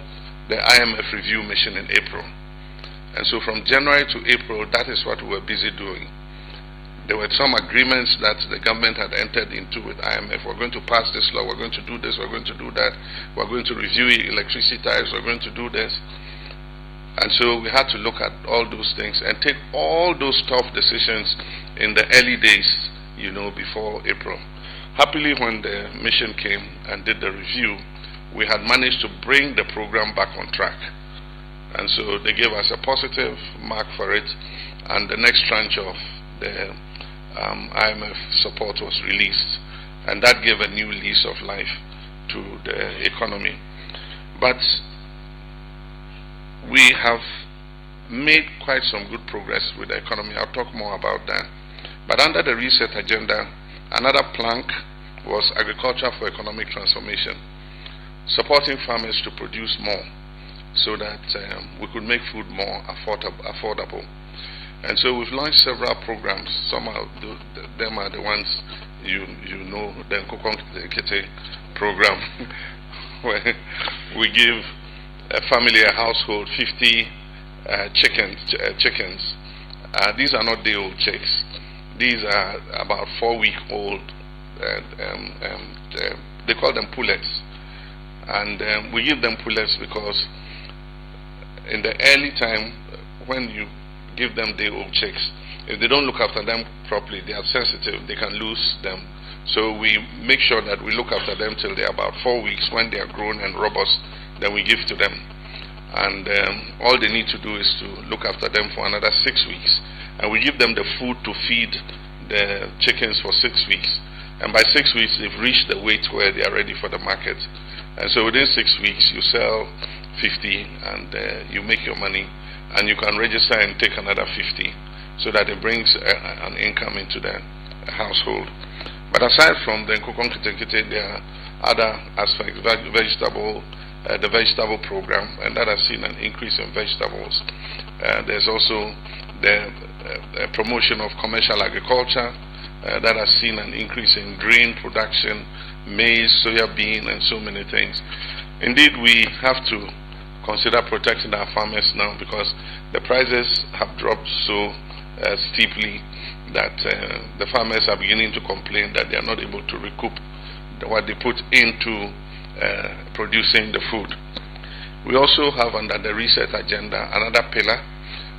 the IMF review mission in April. And so from January to April, that is what we were busy doing. There were some agreements that the government had entered into with IMF. We're going to pass this law, we're going to do this, we're going to do that, we're going to review electricity tariffs, we're going to do this. And so we had to look at all those things and take all those tough decisions in the early days, you know, before April. Happily, when the mission came and did the review, we had managed to bring the program back on track. And so they gave us a positive mark for it, and the next tranche of the IMF support was released, and that gave a new lease of life to the economy. But we have made quite some good progress with the economy. I'll talk more about that. But under the reset agenda, another plank was agriculture for economic transformation, supporting farmers to produce more so that we could make food more affordable. And so we've launched several programs. Some of them are the ones you know, the Nkukong program, where we give a family, a household, 50 chickens. These are not day-old chicks. These are about 4-week-old. They call them pullets. And we give them pullets because in the early time, when you give them day-old chicks, if they don't look after them properly, they are sensitive, they can lose them. So we make sure that we look after them till they are about 4 weeks. When they are grown and robust, then we give to them. And all they need to do is to look after them for another 6 weeks. And we give them the food to feed the chickens for 6 weeks. And by 6 weeks, they've reached the weight where they are ready for the market. And so within 6 weeks, you sell 50 and you make your money. And you can register and take another 50 so that it brings an income into the household. But aside from the Nkukong Kite, there are other aspects, the vegetable program, and that has seen an increase in vegetables. There's also the promotion of commercial agriculture, that has seen an increase in grain production, maize, soya bean, and so many things. Indeed, we have to consider protecting our farmers now because the prices have dropped so steeply that the farmers are beginning to complain that they are not able to recoup what they put into producing the food. We also have under the reset agenda another pillar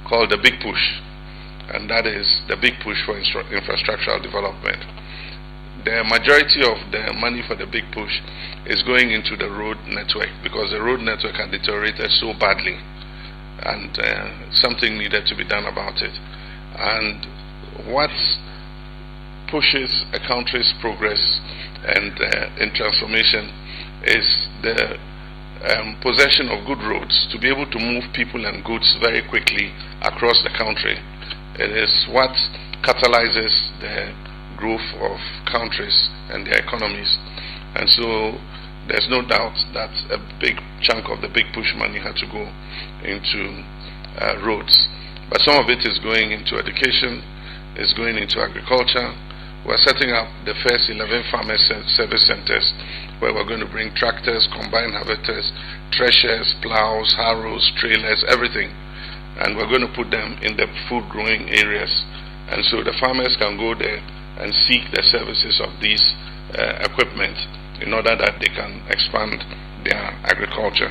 called the Big Push, and that is the big push for infrastructural development. The majority of the money for the big push is going into the road network because the road network had deteriorated so badly, and something needed to be done about it. And what pushes a country's progress and in transformation is the possession of good roads to be able to move people and goods very quickly across the country. It is what catalyzes the growth of countries and their economies. And so there's no doubt that a big chunk of the big push money had to go into roads. But some of it is going into education, is going into agriculture. We're setting up the first 11 farmer service centers where we're going to bring tractors, combine harvesters, threshers, plows, harrows, trailers, everything. And we're going to put them in the food growing areas. And so the farmers can go there and seek the services of these equipment in order that they can expand their agriculture.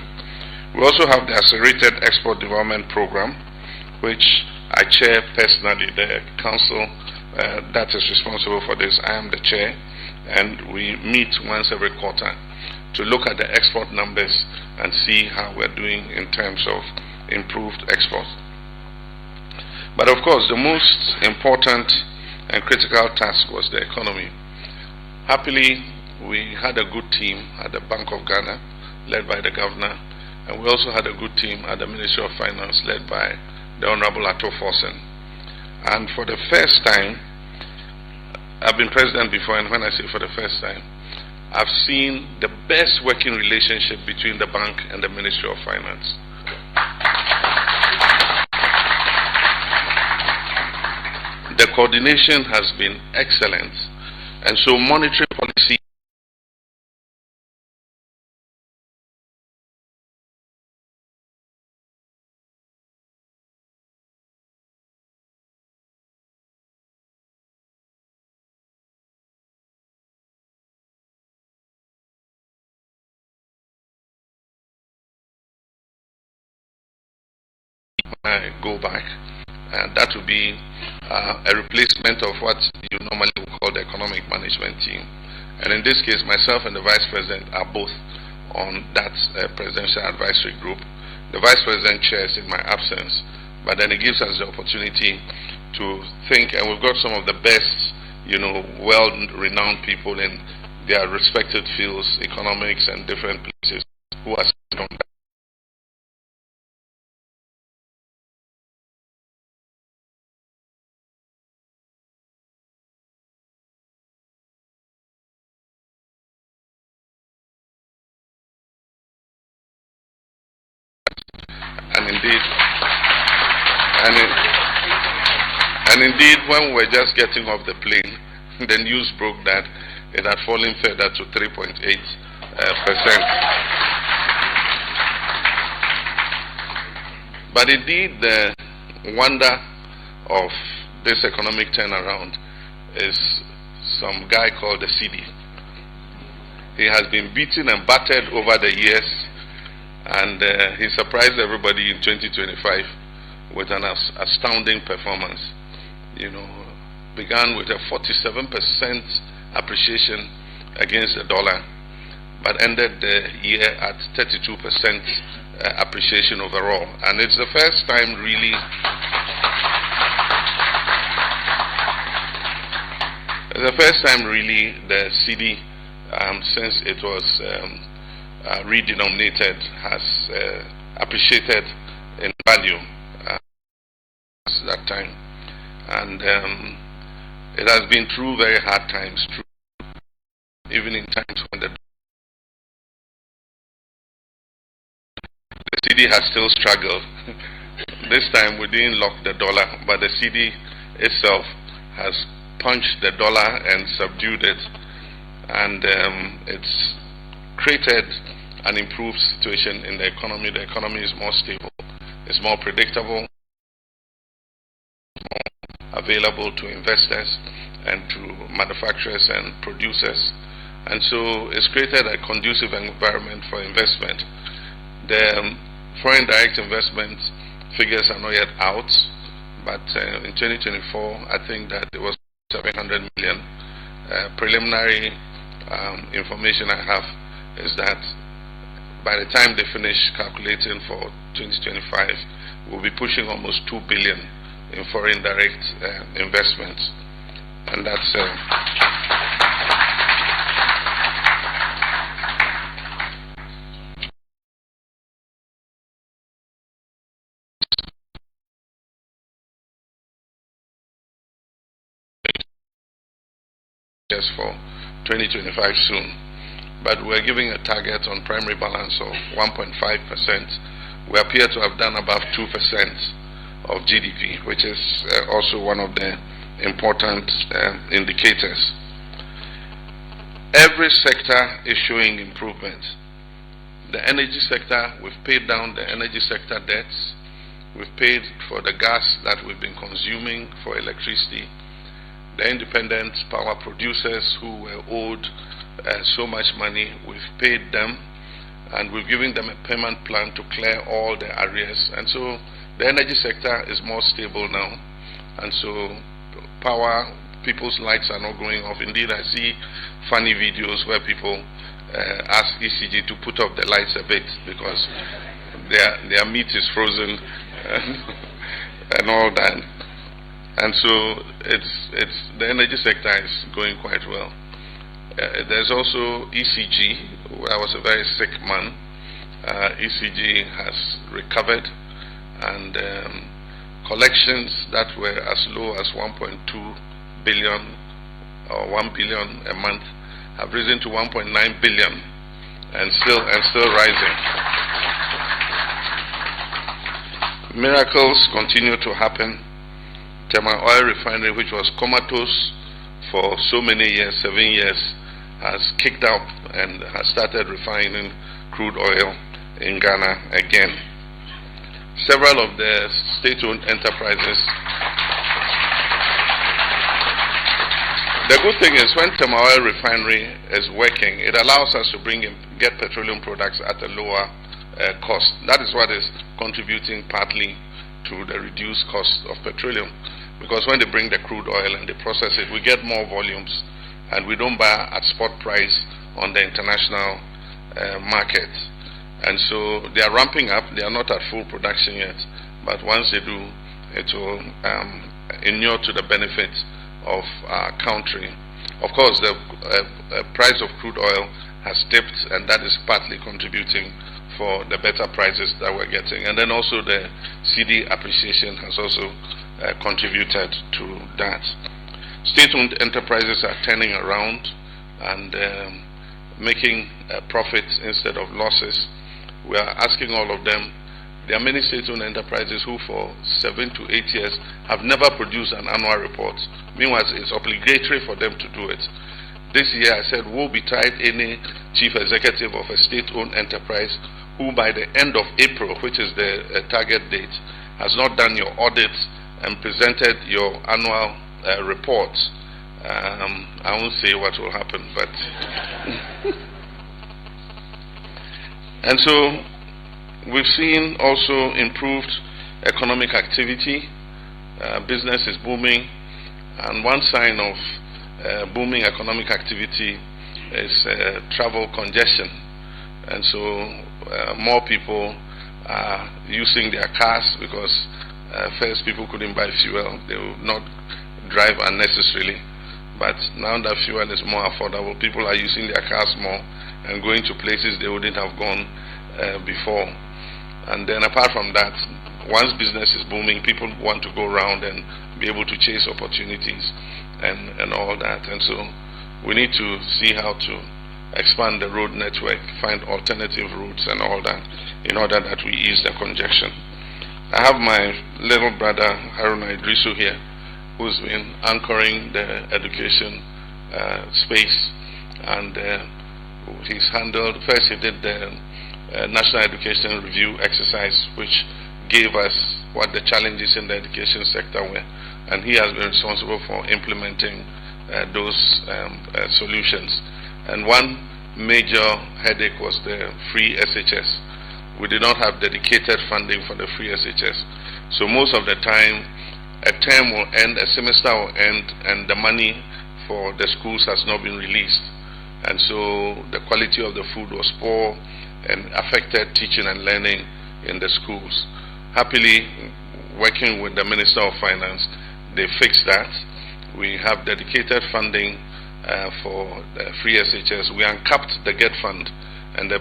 We also have the Accelerated Export Development Program, which I chair personally. The council that is responsible for this, I am the chair, and we meet once every quarter to look at the export numbers and see how we're doing in terms of improved exports. But of course, the most important and critical task was the economy. Happily, we had a good team at the Bank of Ghana, led by the governor, and we also had a good team at the Ministry of Finance, led by the Honorable Ato Forsen. And for the first time, I've been president before, and when I say for the first time, I've seen the best working relationship between the bank and the Ministry of Finance. The coordination has been excellent, and so monetary policy when I go back. And that will be a replacement of what you normally would call the economic management team. And in this case, myself and the Vice President are both on that presidential advisory group. The Vice President chairs in my absence, but then it gives us the opportunity to think, and we've got some of the best, well-renowned people in their respected fields, economics and different places, who are sitting on that. And indeed, when we were just getting off the plane, the news broke that it had fallen further to 3.8%. But indeed, the wonder of this economic turnaround is some guy called the CD. He has been beaten and battered over the years, and he surprised everybody in 2025 with an astounding performance. Began with a 47% appreciation against the dollar, but ended the year at 32% appreciation overall. And it's the first time really the CD, since it was redenominated, has appreciated in value that time. And it has been through very hard times, even in times when the CD has still struggled. This time we didn't lock the dollar, but the CD itself has punched the dollar and subdued it, and it's created an improved situation in the economy. The economy is more stable, it's more predictable, available to investors and to manufacturers and producers, and so it's created a conducive environment for investment. The foreign direct investment figures are not yet out, but in 2024 I think that it was 700 million. Preliminary information I have is that by the time they finish calculating for 2025, we'll be pushing almost 2 billion in foreign direct investments, and that's just for 2025 soon. But we're giving a target on primary balance of 1.5%. We appear to have done above 2% of GDP, which is also one of the important indicators. Every sector is showing improvement. The energy sector, we've paid down the energy sector debts. We've paid for the gas that we've been consuming for electricity. The independent power producers who were owed so much money, we've paid them, and we've given them a payment plan to clear all the arrears. And so the energy sector is more stable now, and so people's lights are not going off. Indeed, I see funny videos where people ask ECG to put off the lights a bit because their meat is frozen and all that. And so the energy sector is going quite well. There's also ECG. I was a very sick man. ECG has recovered, and collections that were as low as 1.2 billion or 1 billion a month have risen to 1.9 billion and still rising. Miracles continue to happen. Tema Oil Refinery, which was comatose for so many years, 7 years, has kicked up and has started refining crude oil in Ghana again. Several of the state-owned enterprises. The good thing is when Tema Oil Refinery is working, it allows us to get petroleum products at a lower cost. That is what is contributing partly to the reduced cost of petroleum. Because when they bring the crude oil and they process it, we get more volumes, and we don't buy at spot price on the international market. And so they are ramping up. They are not at full production yet, but once they do, it will inure to the benefit of our country. Of course, the price of crude oil has dipped, and that is partly contributing for the better prices that we're getting. And then also the CD appreciation has also contributed to that. State-owned enterprises are turning around and making profits instead of losses. We are asking all of them. There are many state-owned enterprises who for 7 to 8 years have never produced an annual report. Meanwhile, it's obligatory for them to do it. This year I said, woe betide any chief executive of a state-owned enterprise who by the end of April, which is the target date, has not done your audits and presented your annual reports. I won't say what will happen, but and so we've seen also improved economic activity. Business is booming, and one sign of booming economic activity is travel congestion. And so more people are using their cars because first people couldn't buy fuel. They would not drive unnecessarily. But now that fuel is more affordable, people are using their cars more and going to places they wouldn't have gone before. And then apart from that, once business is booming, people want to go around and be able to chase opportunities and all that. And so we need to see how to expand the road network, find alternative routes and all that in order that we ease the congestion. I have my little brother Haruna Idrisu here, who's been anchoring the education space, and he's handled, first he did the National Education Review exercise, which gave us what the challenges in the education sector were, and he has been responsible for implementing those solutions. And one major headache was the free SHS. We did not have dedicated funding for the free SHS. So most of the time, a term will end, a semester will end, and the money for the schools has not been released. And so the quality of the food was poor and affected teaching and learning in the schools. Happily, working with the Minister of Finance, they fixed that. We have dedicated funding for the free SHS. We uncapped the GET fund, and the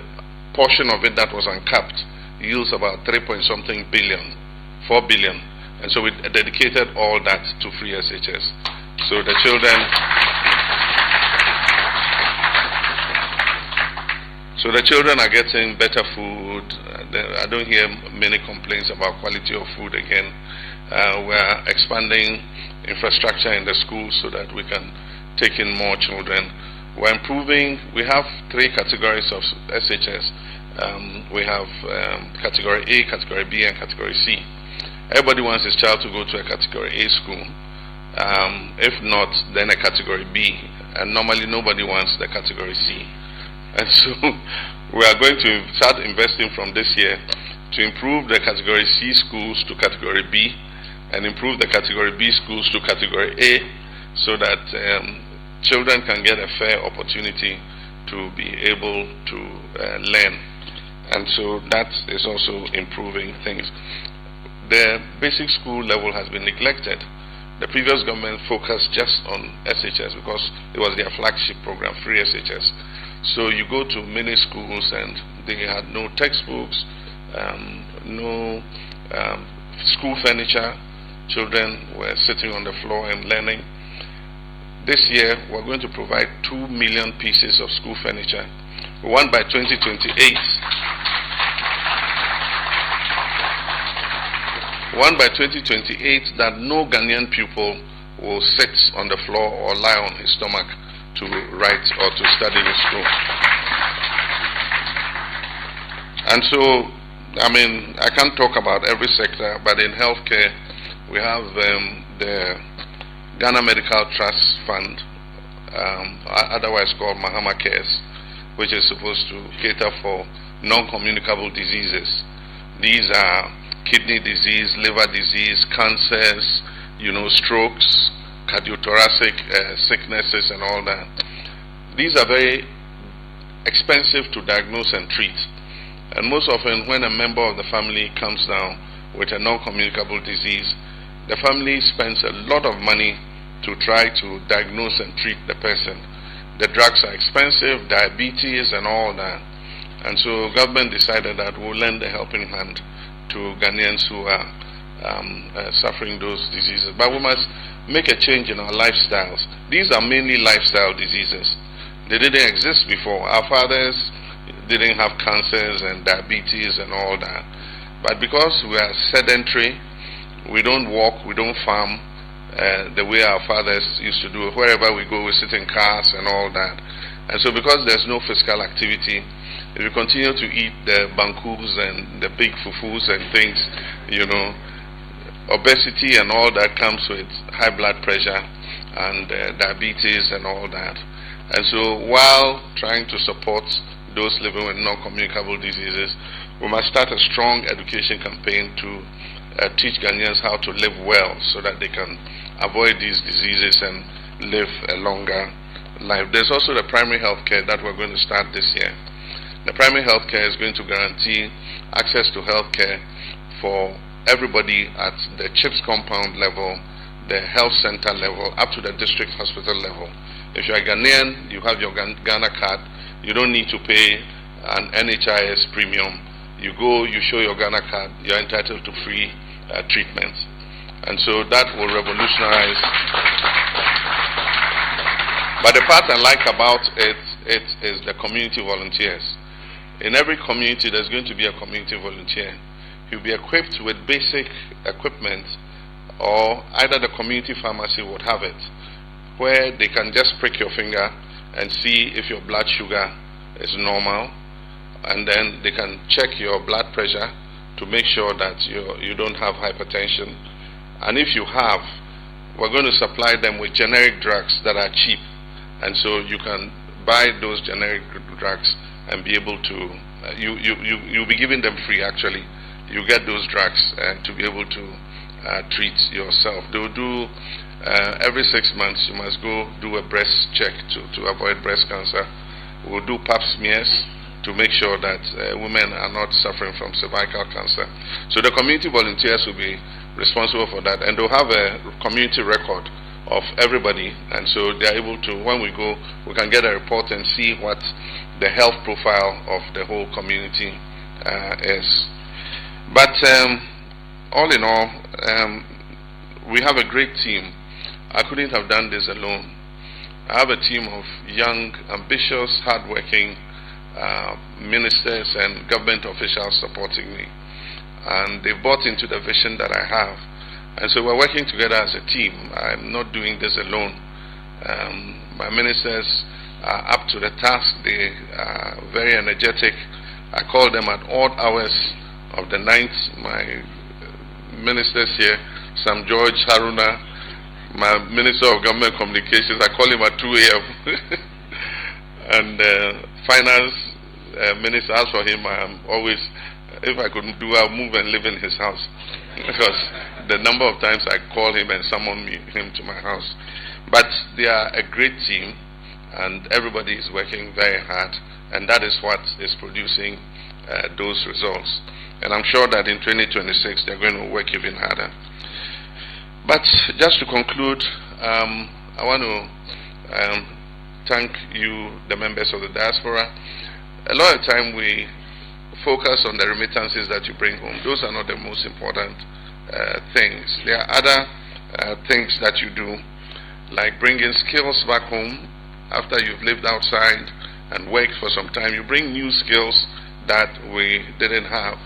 portion of it that was uncapped yields about 3.something billion, 4 billion. And so we dedicated all that to free SHS. So the children are getting better food. I don't hear many complaints about quality of food again. We're expanding infrastructure in the schools so that we can take in more children. We're improving. We have 3 categories of SHS. We have category A, category B, and category C. Everybody wants his child to go to a category A school. If not, then a category B. And normally nobody wants the category C. And so we are going to start investing from this year to improve the category C schools to category B and improve the category B schools to category A, so that children can get a fair opportunity to be able to learn. And so that is also improving things. The basic school level has been neglected. The previous government focused just on SHS because it was their flagship program, free SHS. So you go to many schools and they had no textbooks, no school furniture. Children were sitting on the floor and learning. This year we're going to provide 2 million pieces of school furniture. We want by 2028. One by 2028 that no Ghanaian pupil will sit on the floor or lie on his stomach to write or to study in school. And so, I mean, I can't talk about every sector, but in healthcare, we have the Ghana Medical Trust Fund, otherwise called Mahama Cares, which is supposed to cater for non-communicable diseases. These are kidney disease, liver disease, cancers, strokes, cardiothoracic sicknesses and all that. These are very expensive to diagnose and treat. And most often when a member of the family comes down with a non-communicable disease, the family spends a lot of money to try to diagnose and treat the person. The drugs are expensive, diabetes and all that. And so government decided that we'll lend a helping hand to Ghanaians who are suffering those diseases. But we must make a change in our lifestyles. These are mainly lifestyle diseases. They didn't exist before. Our fathers didn't have cancers and diabetes and all that. But because we are sedentary, we don't walk, we don't farm the way our fathers used to do. Wherever we go, we sit in cars and all that. And so because there's no physical activity, if you continue to eat the bankus and the big fufus and things, obesity and all that comes with high blood pressure and diabetes and all that. And so while trying to support those living with non-communicable diseases, we must start a strong education campaign to teach Ghanaians how to live well so that they can avoid these diseases and live a longer life. There's also the primary health care that we're going to start this year. The primary health care is going to guarantee access to health care for everybody at the CHIPS compound level, the health center level, up to the district hospital level. If you're a Ghanaian, you have your Ghana card, you don't need to pay an NHIS premium. You go, you show your Ghana card, you're entitled to free treatment. And so that will revolutionize. But the part I like about it is the community volunteers. In every community, there's going to be a community volunteer. He'll be equipped with basic equipment, or either the community pharmacy would have it, where they can just prick your finger and see if your blood sugar is normal, and then they can check your blood pressure to make sure that you don't have hypertension. And if you have, we're going to supply them with generic drugs that are cheap, and so you can buy those generic drugs and be able to, you'll be giving them free actually. You get those drugs to be able to treat yourself. They'll do, every 6 months you must go do a breast check to avoid breast cancer. We'll do pap smears to make sure that women are not suffering from cervical cancer. So the community volunteers will be responsible for that, and they'll have a community record of everybody, and so they're able to, when we go, we can get a report and see what the health profile of the whole community is. But all in all, we have a great team. I couldn't have done this alone. I have a team of young, ambitious, hardworking ministers and government officials supporting me, and they bought into the vision that I have. And so we're working together as a team. I'm not doing this alone. My ministers are up to the task. They are very energetic. I call them at odd hours of the night. My ministers here, Sam George Haruna, my Minister of Government Communications, I call him at 2 a.m. and Finance Minister, as for him, I am always, if I could do, I'll move and live in his house. Because the number of times I call him and summon him to my house. But they are a great team, and everybody is working very hard, and that is what is producing those results. And I'm sure that in 2026 they're going to work even harder. But just to conclude, I want to thank you, the members of the diaspora. A lot of time we focus on the remittances that you bring home. Those are not the most important things. There are other things that you do, like bringing skills back home after you've lived outside and worked for some time. You bring new skills that we didn't have.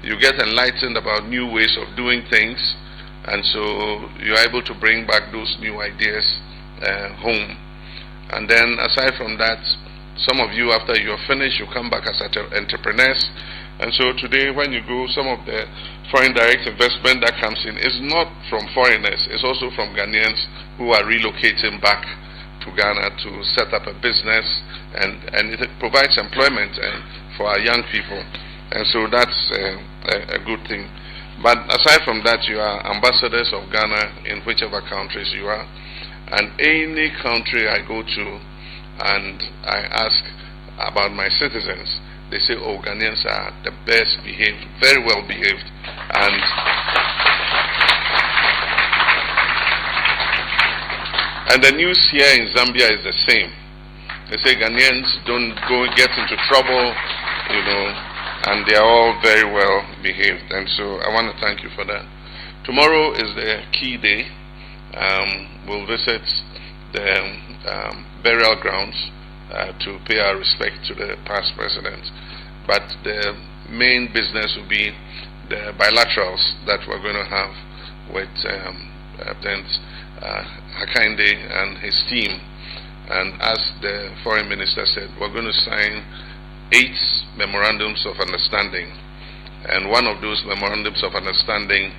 You get enlightened about new ways of doing things, and so you're able to bring back those new ideas home. And then aside from that, some of you, after you're finished, you come back as entrepreneurs. And so today when you go, some of the foreign direct investment that comes in is not from foreigners, it's also from Ghanaians who are relocating back to Ghana to set up a business, and it provides employment for our young people. And so that's a good thing. But aside from that, you are ambassadors of Ghana in whichever countries you are. And any country I go to and I ask about my citizens, they say, oh, Ghanaians are the best behaved, very well behaved. And the news here in Zambia is the same. They say Ghanaians don't go get into trouble, you know, and they are all very well behaved. And so I want to thank you for that. Tomorrow is the key day. We'll visit the burial grounds to pay our respect to the past president. But the main business will be the bilaterals that we're going to have with President Hakainde and his team. And as the foreign minister said, we're going to sign 8 memorandums of understanding. And one of those memorandums of understanding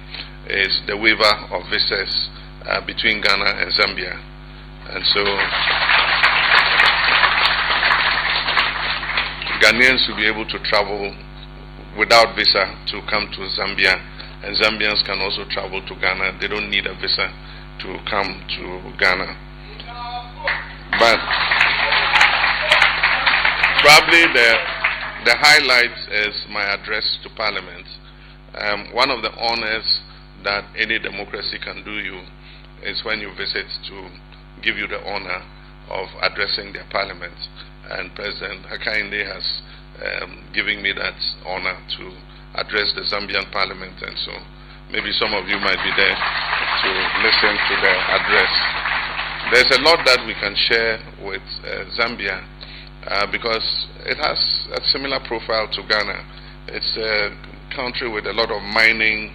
is the waiver of visas between Ghana and Zambia. And so Ghanaians will be able to travel without visa to come to Zambia, and Zambians can also travel to Ghana. They don't need a visa to come to Ghana. But probably the highlight is my address to Parliament. One of the honors that any democracy can do you is when you visit to give you the honor of addressing their Parliament. And President Hakainde has given me that honor to address the Zambian Parliament, and so maybe some of you might be there to listen to the address. There's a lot that we can share with Zambia because it has a similar profile to Ghana. It's a country with a lot of mining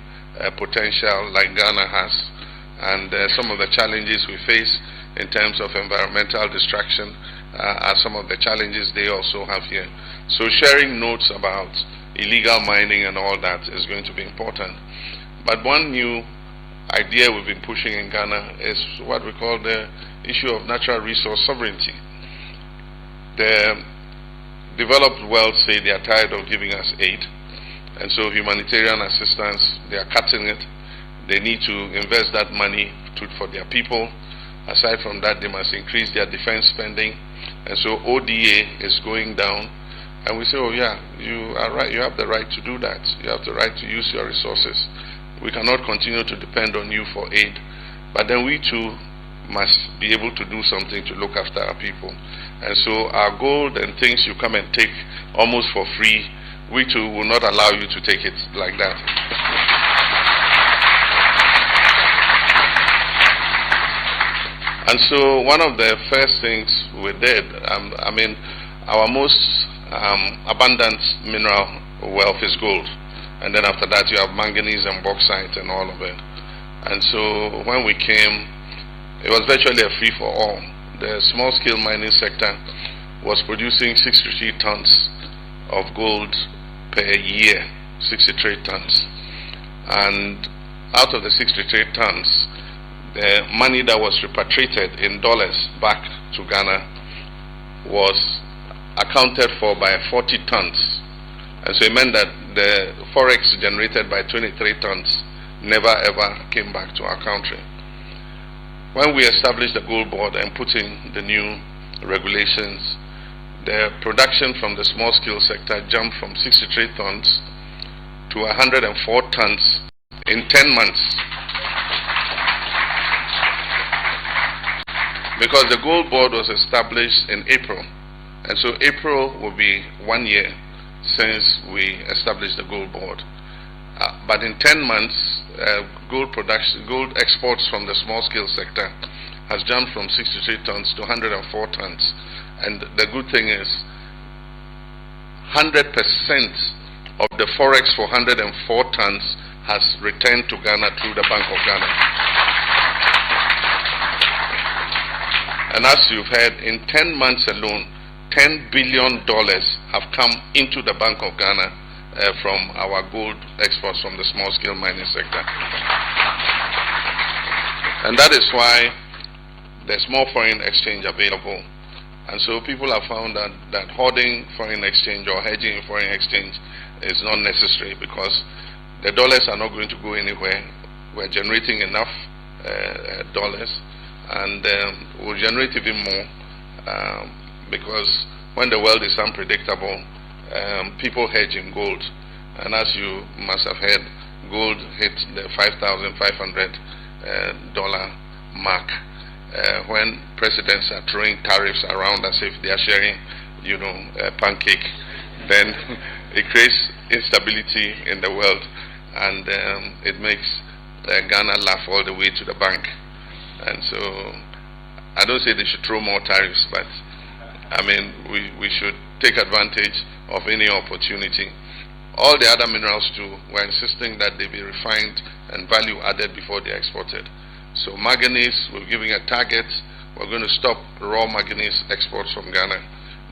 potential like Ghana has, and some of the challenges we face in terms of environmental destruction are some of the challenges they also have here. So sharing notes about illegal mining and all that is going to be important. But one new idea we've been pushing in Ghana is what we call the issue of natural resource sovereignty. The developed world say they are tired of giving us aid, and so humanitarian assistance, they are cutting it. They need to invest that money for their people. Aside from that, they must increase their defense spending, and so ODA is going down. And we say, oh yeah, you are right, you have the right to do that. You have the right to use your resources. We cannot continue to depend on you for aid. But then we too must be able to do something to look after our people. And so our gold and things you come and take almost for free, we too will not allow you to take it like that. And so one of the first things we did, our most abundant mineral wealth is gold. And then after that you have manganese and bauxite and all of it. And so when we came, it was virtually a free-for-all. The small-scale mining sector was producing 63 tons of gold per year, 63 tons. And out of the 63 tons, the money that was repatriated in dollars back to Ghana was accounted for by 40 tons. And so it meant that the forex generated by 23 tons never ever came back to our country. When we established the gold board and put in the new regulations, the production from the small scale sector jumped from 63 tons to 104 tons in 10 months. Because the gold board was established in April. And so April will be 1 year since we established the gold board. But in 10 months, gold exports from the small scale sector has jumped from 63 tons to 104 tons. And the good thing is 100% of the forex for 104 tons has returned to Ghana through the Bank of Ghana. And as you've heard, in 10 months alone, $10 billion have come into the Bank of Ghana from our gold exports from the small-scale mining sector. And that is why there's more foreign exchange available. And so people have found that hoarding foreign exchange or hedging foreign exchange is not necessary, because the dollars are not going to go anywhere. We're generating enough dollars, and we'll generate even more, because when the world is unpredictable, people hedge in gold. And as you must have heard, gold hit the $5,500 mark when presidents are throwing tariffs around as if they are sharing, a pancake. Then it creates instability in the world, and it makes Ghana laugh all the way to the bank. And so I don't say they should throw more tariffs, but I mean we should take advantage of any opportunity. All the other minerals too, we're insisting that they be refined and value added before they're exported. So manganese, we're giving a target. We're going to stop raw manganese exports from Ghana.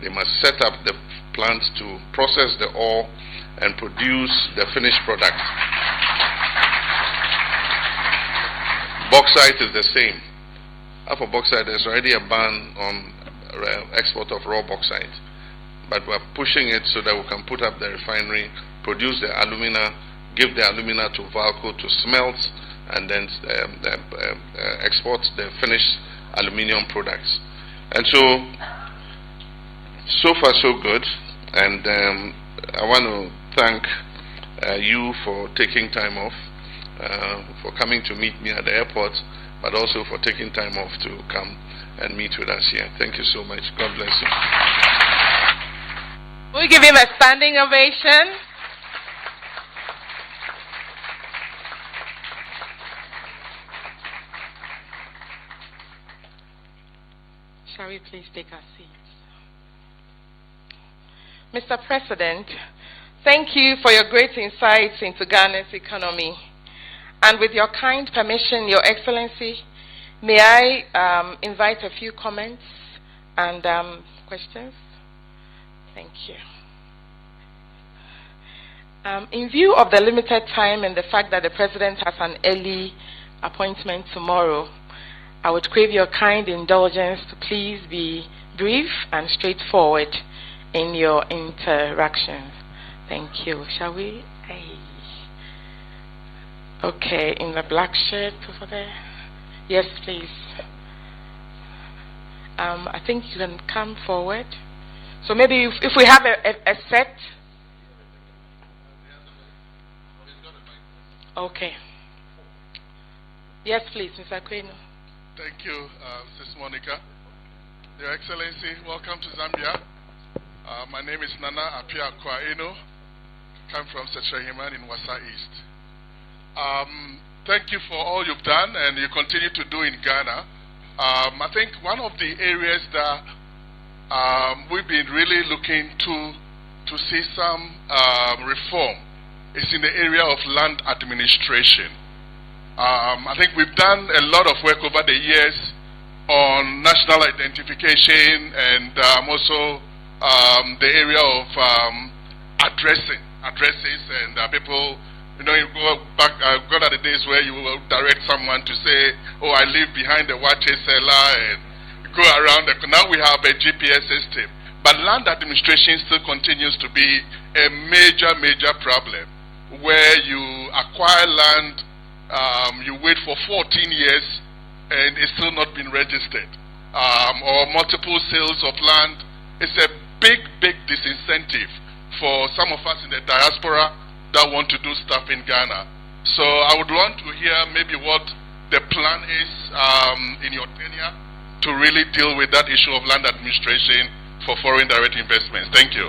They must set up the plants to process the ore and produce the finished product. Bauxite is the same. For bauxite, there's already a ban on export of raw bauxite. But we're pushing it so that we can put up the refinery, produce the alumina, give the alumina to Valco to smelt, and then export the finished aluminium products. And so far so good. And I want to thank you for taking time off, for coming to meet me at the airport, but also for taking time off to come and meet with us here. Thank you so much. God bless you. We give him a standing ovation. Shall we please take our seats? Mr. President, thank you for your great insights into Ghana's economy. And with your kind permission, Your Excellency, may I invite a few comments and questions? Thank you. In view of the limited time and the fact that the President has an early appointment tomorrow, I would crave your kind indulgence to please be brief and straightforward in your interactions. Thank you. Shall we? Okay, in the black shirt over there. Yes, please. I think you can come forward. So maybe if we have a set. Okay. Yes, please, Mr. Kweno. Thank you, Ms. Monica. Your Excellency, welcome to Zambia. My name is Nana Apia Kwaeno. Come from Sechehiman in Wasa East. Thank you for all you've done and you continue to do in Ghana. I think one of the areas that we've been really looking to see some reform is in the area of land administration. I think we've done a lot of work over the years on national identification and also the area of addresses and people. You go back, gone are the days where you will direct someone to say, oh, I live behind the watch cellar, and go around. Now we have a GPS system. But land administration still continues to be a major problem, where you acquire land, you wait for 14 years, and it's still not been registered. Or multiple sales of land. It's a big disincentive for some of us in the diaspora that want to do stuff in Ghana. So I would want to hear maybe what the plan is in your tenure to really deal with that issue of land administration for foreign direct investments. Thank you.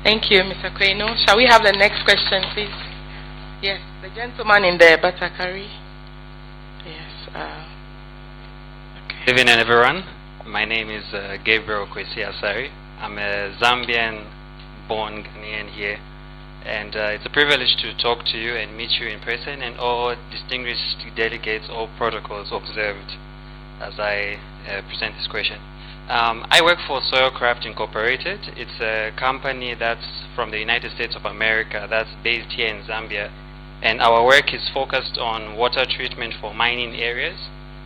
Thank you, Mr. Kweno. Shall we have the next question, please? Yes, the gentleman in the Batakari. Yes. Okay. Good evening, everyone. My name is Gabriel Kwesi Asari. I'm a Zambian-born Ghanaian here. And it's a privilege to talk to you and meet you in person, and all distinguished delegates, all protocols observed as I present this question. I work for Soilcraft Incorporated. It's a company that's from the United States of America that's based here in Zambia. And our work is focused on water treatment for mining areas,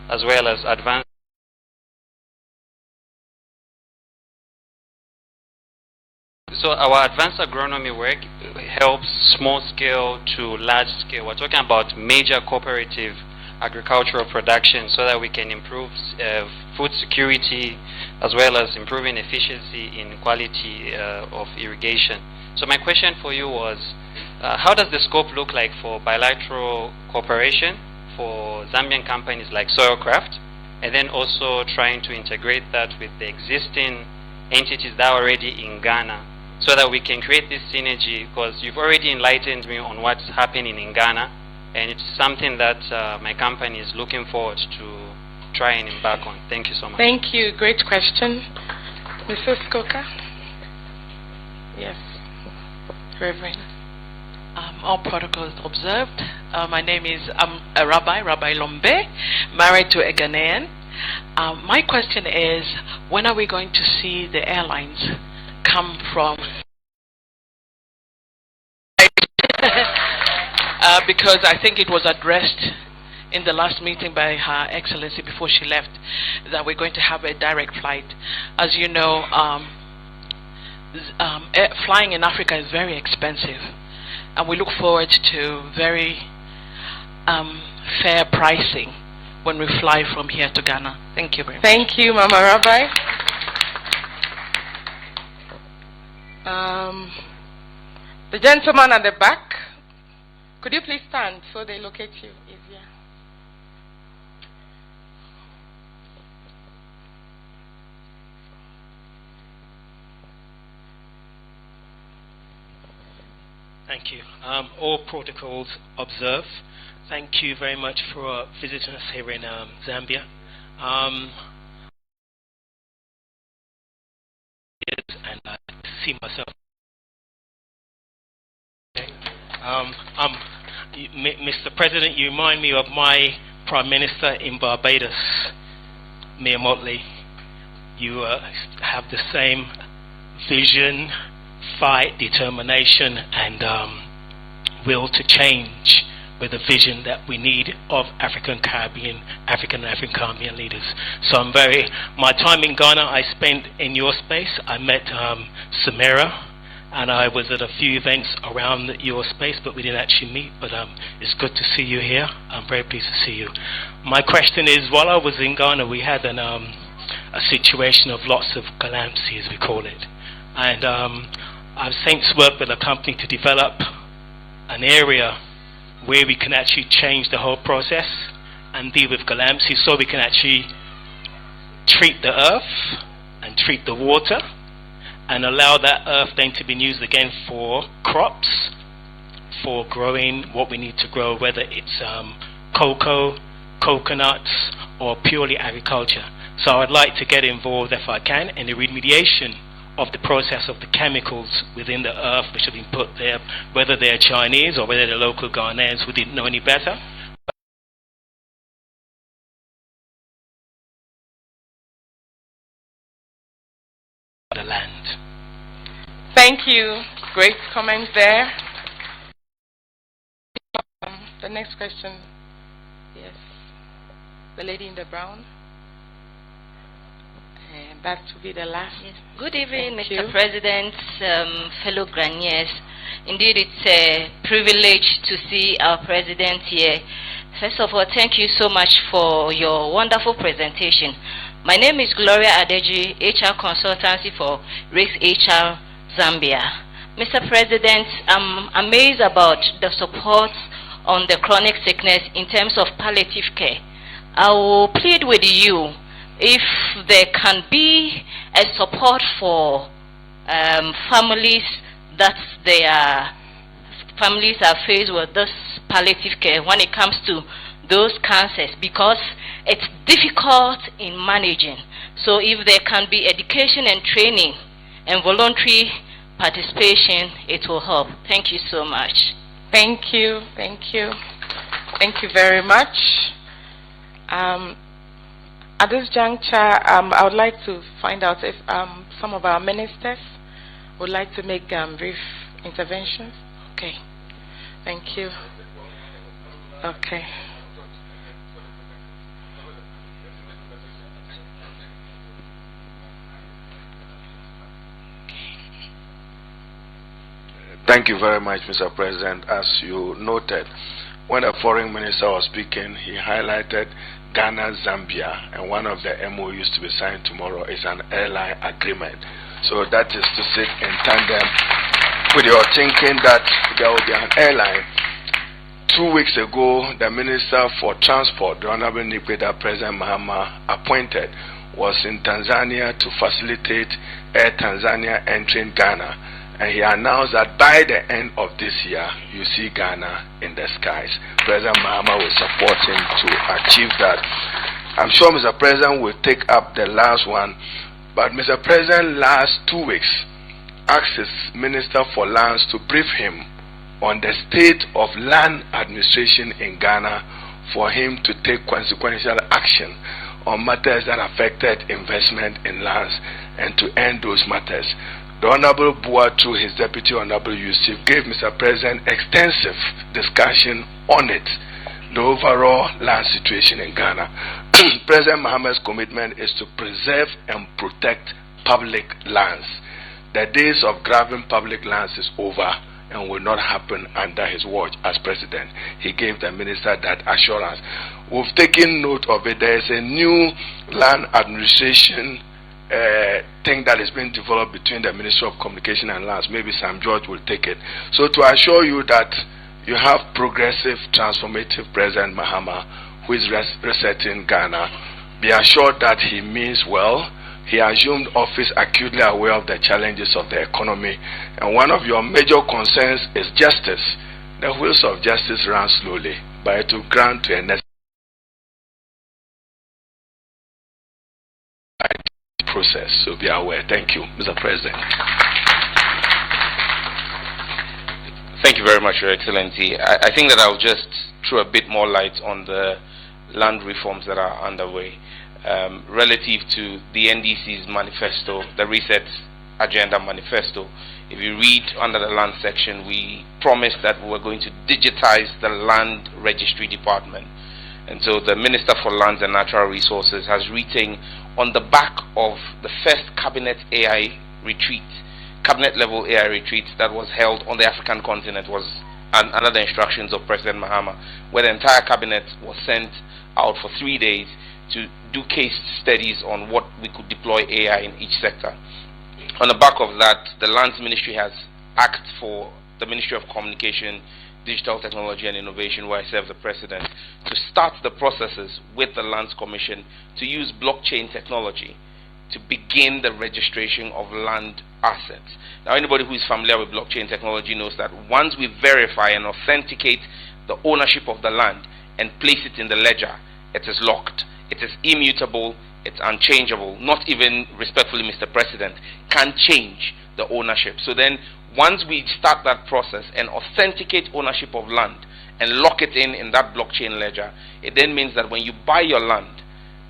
as well as advanced So So our advanced agronomy work helps small scale to large scale. We're talking about major cooperative agricultural production so that we can improve food security as well as improving efficiency in quality of irrigation. So my question for you was, how does the scope look like for bilateral cooperation for Zambian companies like Soilcraft, and then also trying to integrate that with the existing entities that are already in Ghana so that we can create this synergy? Because you've already enlightened me on what's happening in Ghana, and it's something that my company is looking forward to try and embark on. Thank you so much. Thank you. Great question. Mrs. Coker? Yes. Reverend. All protocols observed. My name is Rabbi Lombe, married to a Ghanaian. My question is, when are we going to see the airlines come from? Because I think it was addressed in the last meeting by Her Excellency before she left that we're going to have a direct flight. As you know, flying in Africa is very expensive, and we look forward to very fair pricing when we fly from here to Ghana. Thank you very much. Thank you, Mama Rabbi. The gentleman at the back, could you please stand so they locate you easier? Thank you. All protocols observed. Thank you very much for visiting us here in Zambia. And I see myself. Mr. President, you remind me of my Prime Minister in Barbados, Mia Motley. You have the same vision, fight, determination, and will to change with the vision that we need of African Caribbean leaders. So my time in Ghana I spent in your space. I met Samira, and I was at a few events around your space, but we didn't actually meet. But it's good to see you here. I'm very pleased to see you. My question is, while I was in Ghana, we had a situation of lots of calamity, as we call it. And I've since worked with a company to develop an area where we can actually change the whole process and deal with calamity, so we can actually treat the earth and treat the water and allow that earth then to be used again for crops, for growing what we need to grow, whether it's cocoa, coconuts, or purely agriculture. So I'd like to get involved, if I can, in the remediation of the process of the chemicals within the earth which have been put there, whether they're Chinese or whether they're local Ghanaians who didn't know any better. The land. Thank you. Great comment there. The next question. Yes. The lady in the brown. And that will be the last. Yes. Good evening, Thank Mr. you. President, fellow Ghanaians. Indeed, it's a privilege to see our president here. First of all, thank you so much for your wonderful presentation. My name is Gloria Adeji, HR Consultancy for Risk HR Zambia. Mr. President, I'm amazed about the support on the chronic sickness in terms of palliative care. I will plead with you, if there can be a support for families that families are faced with this palliative care when it comes to those cancers, because it's difficult in managing. So if there can be education and training and voluntary participation, it will help. Thank you so much. Thank you. Thank you. Thank you very much. At this juncture, I would like to find out if some of our ministers would like to make brief interventions. Okay. Thank you. Okay. Thank you very much, Mr. President. As you noted, when the foreign minister was speaking, he highlighted Ghana, Zambia, and one of the MOUs to be signed tomorrow is an airline agreement. So that is to sit in tandem with your thinking that there will be an airline. 2 weeks ago, the Minister for Transport, the Honorable Nikweda President Mahama appointed, was in Tanzania to facilitate Air Tanzania entering Ghana. And he announced that by the end of this year, you see Ghana in the skies. President Mahama will support him to achieve that. I'm sure Mr. President will take up the last one. But Mr. President, last 2 weeks, asked his Minister for Lands to brief him on the state of land administration in Ghana for him to take consequential action on matters that affected investment in lands and to end those matters. The Honorable Bua, through his Deputy Honorable Yusuf, gave Mr. President extensive discussion on it, the overall land situation in Ghana. President Mahama's commitment is to preserve and protect public lands. The days of grabbing public lands is over and will not happen under his watch as president. He gave the minister that assurance. We've taken note of it. There is a new land administration thing that is being developed between the Ministry of Communication and Lands. Maybe Sam George will take it. So to assure you that you have progressive, transformative President Mahama who is resetting Ghana, be assured that he means well. He assumed office acutely aware of the challenges of the economy, and one of your major concerns is justice. The wheels of justice run slowly, but it will grant to a necessary process. So be aware. Thank you, Mr. President. Thank you very much, Your Excellency. I think that I'll just throw a bit more light on the land reforms that are underway. Relative to the NDC's manifesto, the Reset Agenda manifesto, if you read under the land section, we promised that we were going to digitize the land registry department. And so the Minister for Lands and Natural Resources has written on the back of the first cabinet AI retreat, cabinet level AI retreat that was held on the African continent, was under the instructions of President Mahama, where the entire cabinet was sent out for 3 days to do case studies on what we could deploy AI in each sector. On the back of that, the Lands Ministry has asked for the Ministry of Communication, Digital Technology and Innovation, where I serve the President, to start the processes with the Lands Commission to use blockchain technology to begin the registration of land assets. Now, anybody who is familiar with blockchain technology knows that once we verify and authenticate the ownership of the land and place it in the ledger, it is locked. It is immutable, it's unchangeable. Not even, respectfully, Mr. President, can change the ownership. So then, once we start that process and authenticate ownership of land and lock it in that blockchain ledger, it then means that when you buy your land,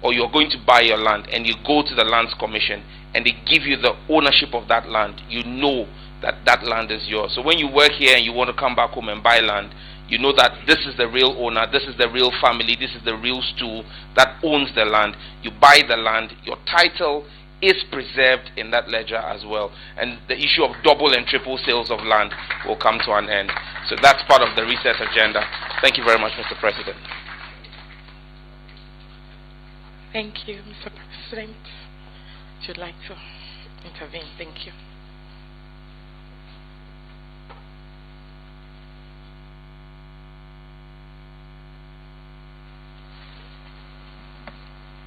or you're going to buy your land, and you go to the Lands Commission and they give you the ownership of that land, you know that that land is yours. So when you work here and you want to come back home and buy land, you know that this is the real owner, this is the real family, this is the real stool that owns the land. You buy the land, your title is preserved in that ledger as well. And the issue of double and triple sales of land will come to an end. So that's part of the Reset Agenda. Thank you very much, Mr. President. Thank you, Mr. President. Would you like to intervene? Thank you.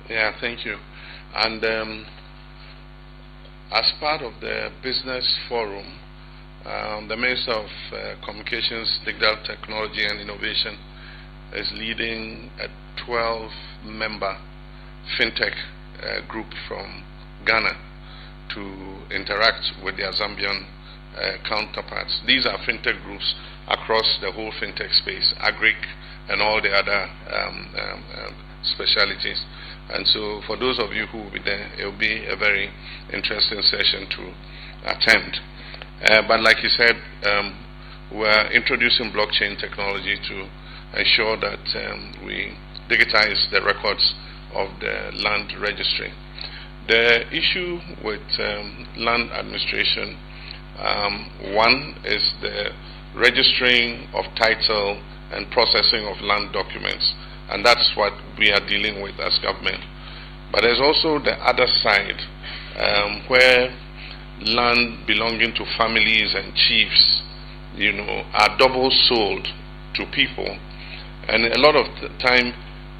Yeah, thank you. And as part of the business forum, the Minister of Communications, Digital Technology and Innovation is leading a 12-member fintech group from Ghana to interact with their Zambian counterparts. These are fintech groups across the whole fintech space, agric and all the other specialities. And so for those of you who will be there, it will be a very interesting session to attend. But like you said, we're introducing blockchain technology to ensure that we digitize the records of the land registry. The issue with land administration One is the registering of title and processing of land documents, and that's what we are dealing with as government. But there's also the other side, where land belonging to families and chiefs, are double sold to people. And a lot of the time,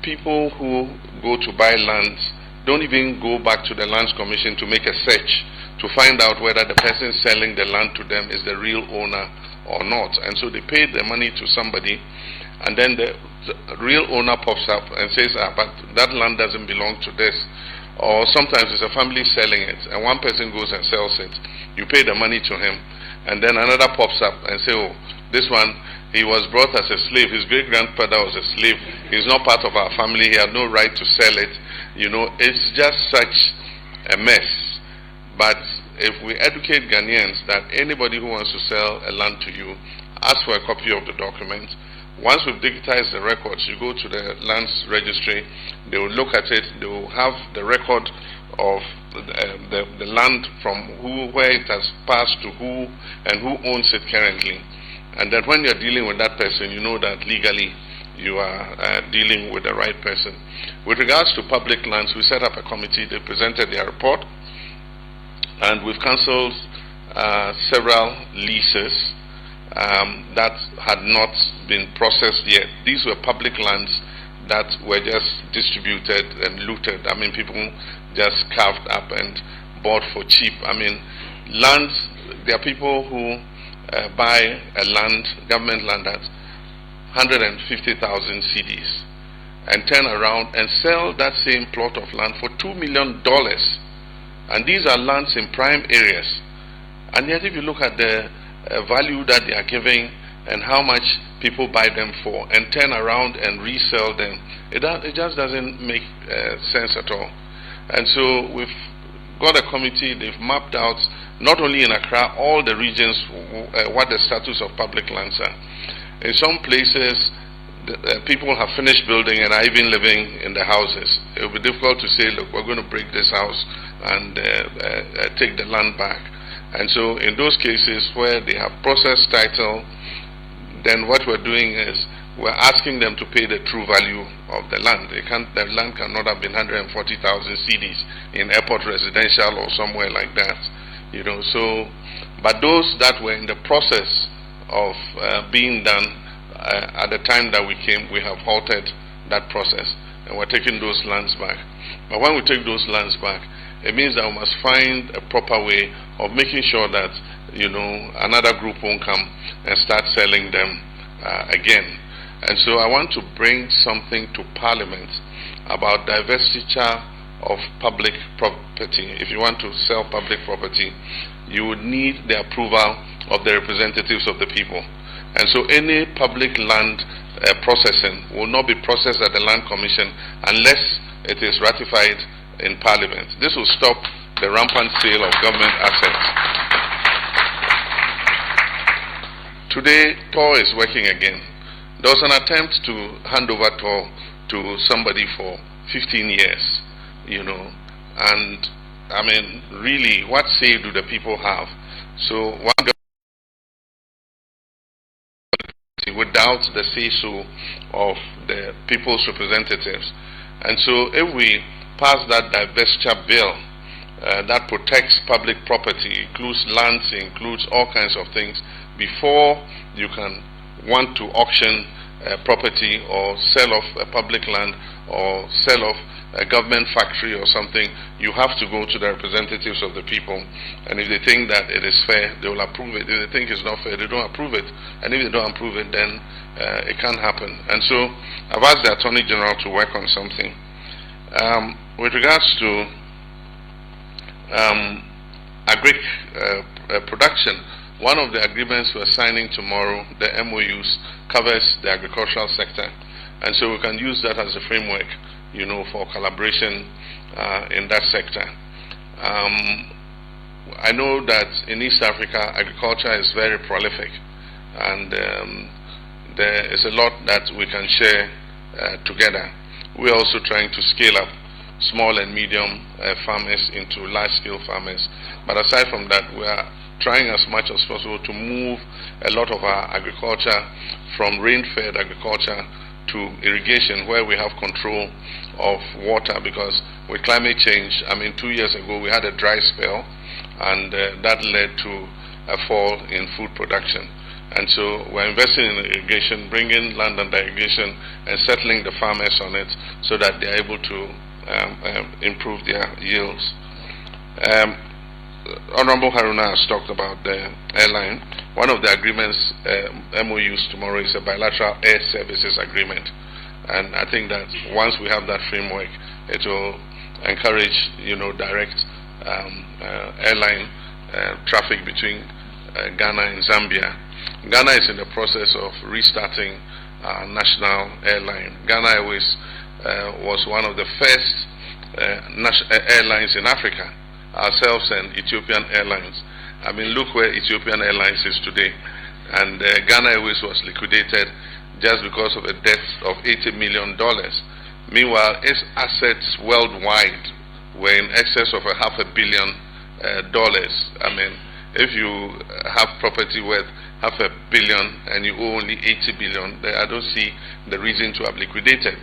people who go to buy lands don't even go back to the Lands Commission to make a search to find out whether the person selling the land to them is the real owner or not. And so they pay the money to somebody, and then the real owner pops up and says, but that land doesn't belong to this. Or sometimes it's a family selling it, and one person goes and sells it. You pay the money to him, and then another pops up and say, oh, this one, he was brought as a slave. His great-grandfather was a slave. He's not part of our family. He had no right to sell it. It's just such a mess. But if we educate Ghanaians that anybody who wants to sell a land to you, ask for a copy of the document. Once we've digitized the records, you go to the lands registry, they will look at it, they will have the record of the land from where it has passed to who, and who owns it currently. And that when you're dealing with that person, you know that legally you are dealing with the right person. With regards to public lands, we set up a committee. They presented their report, and we've cancelled several leases that had not been processed yet. These were public lands that were just distributed and looted. I mean, people just carved up and bought for cheap. I mean, lands, there are people who buy a land, government land at 150,000 cedis, and turn around and sell that same plot of land for $2 million. And these are lands in prime areas. And yet if you look at the value that they are giving and how much people buy them for and turn around and resell them, it just doesn't make sense at all. And so we've got a committee. They've mapped out, not only in Accra, all the regions, what the status of public lands are. In some places, people have finished building and are even living in the houses. It will be difficult to say, look, we're going to break this house and take the land back. And so in those cases where they have processed title, then what we're doing is we're asking them to pay the true value of the land. The land cannot have been 140,000 cedis in airport residential or somewhere like that. So, but those that were in the process of being done at the time that we came, we have halted that process, and we're taking those lands back. But when we take those lands back, it means that we must find a proper way of making sure that another group won't come and start selling them again. And so I want to bring something to Parliament about divestiture of public property. If you want to sell public property, you would need the approval of the representatives of the people. And so any public land processing will not be processed at the Land Commission unless it is ratified in Parliament. This will stop the rampant sale of government assets. Today, TOR is working again. There was an attempt to hand over TOR to somebody for 15 years, and I mean, really, what say do the people have? So one government without the say-so of the people's representatives. And so if we pass that divestiture bill that protects public property, includes lands, includes all kinds of things, before you can want to auction property or sell off a public land or sell off a government factory or something, you have to go to the representatives of the people. And if they think that it is fair, they will approve it. If they think it's not fair, they don't approve it. And if they don't approve it, then it can't happen. And so I've asked the Attorney General to work on something. With regards to agric production, one of the agreements we're signing tomorrow, the MOUs, covers the agricultural sector. And so we can use that as a framework, for collaboration in that sector. I know that in East Africa, agriculture is very prolific, and there is a lot that we can share together. We're also trying to scale up small and medium farmers into large-scale farmers. But aside from that, we are trying as much as possible to move a lot of our agriculture from rain-fed agriculture to irrigation, where we have control of water, because with climate change, 2 years ago we had a dry spell, and that led to a fall in food production. And so we're investing in irrigation, bringing land under irrigation, and settling the farmers on it so that they're able to improve their yields. Honorable Haruna has talked about the airline. One of the agreements, MOUs tomorrow, is a bilateral air services agreement. And I think that once we have that framework, it will encourage, direct airline traffic between Ghana and Zambia. Ghana is in the process of restarting national airline. Ghana Airways was one of the first airlines in Africa, ourselves and Ethiopian Airlines. Look where Ethiopian Airlines is today. And Ghana Airways was liquidated just because of a debt of $80 million. Meanwhile, its assets worldwide were in excess of $500 million. If you have property worth $500 million and you owe only $80 billion, I don't see the reason to have liquidated.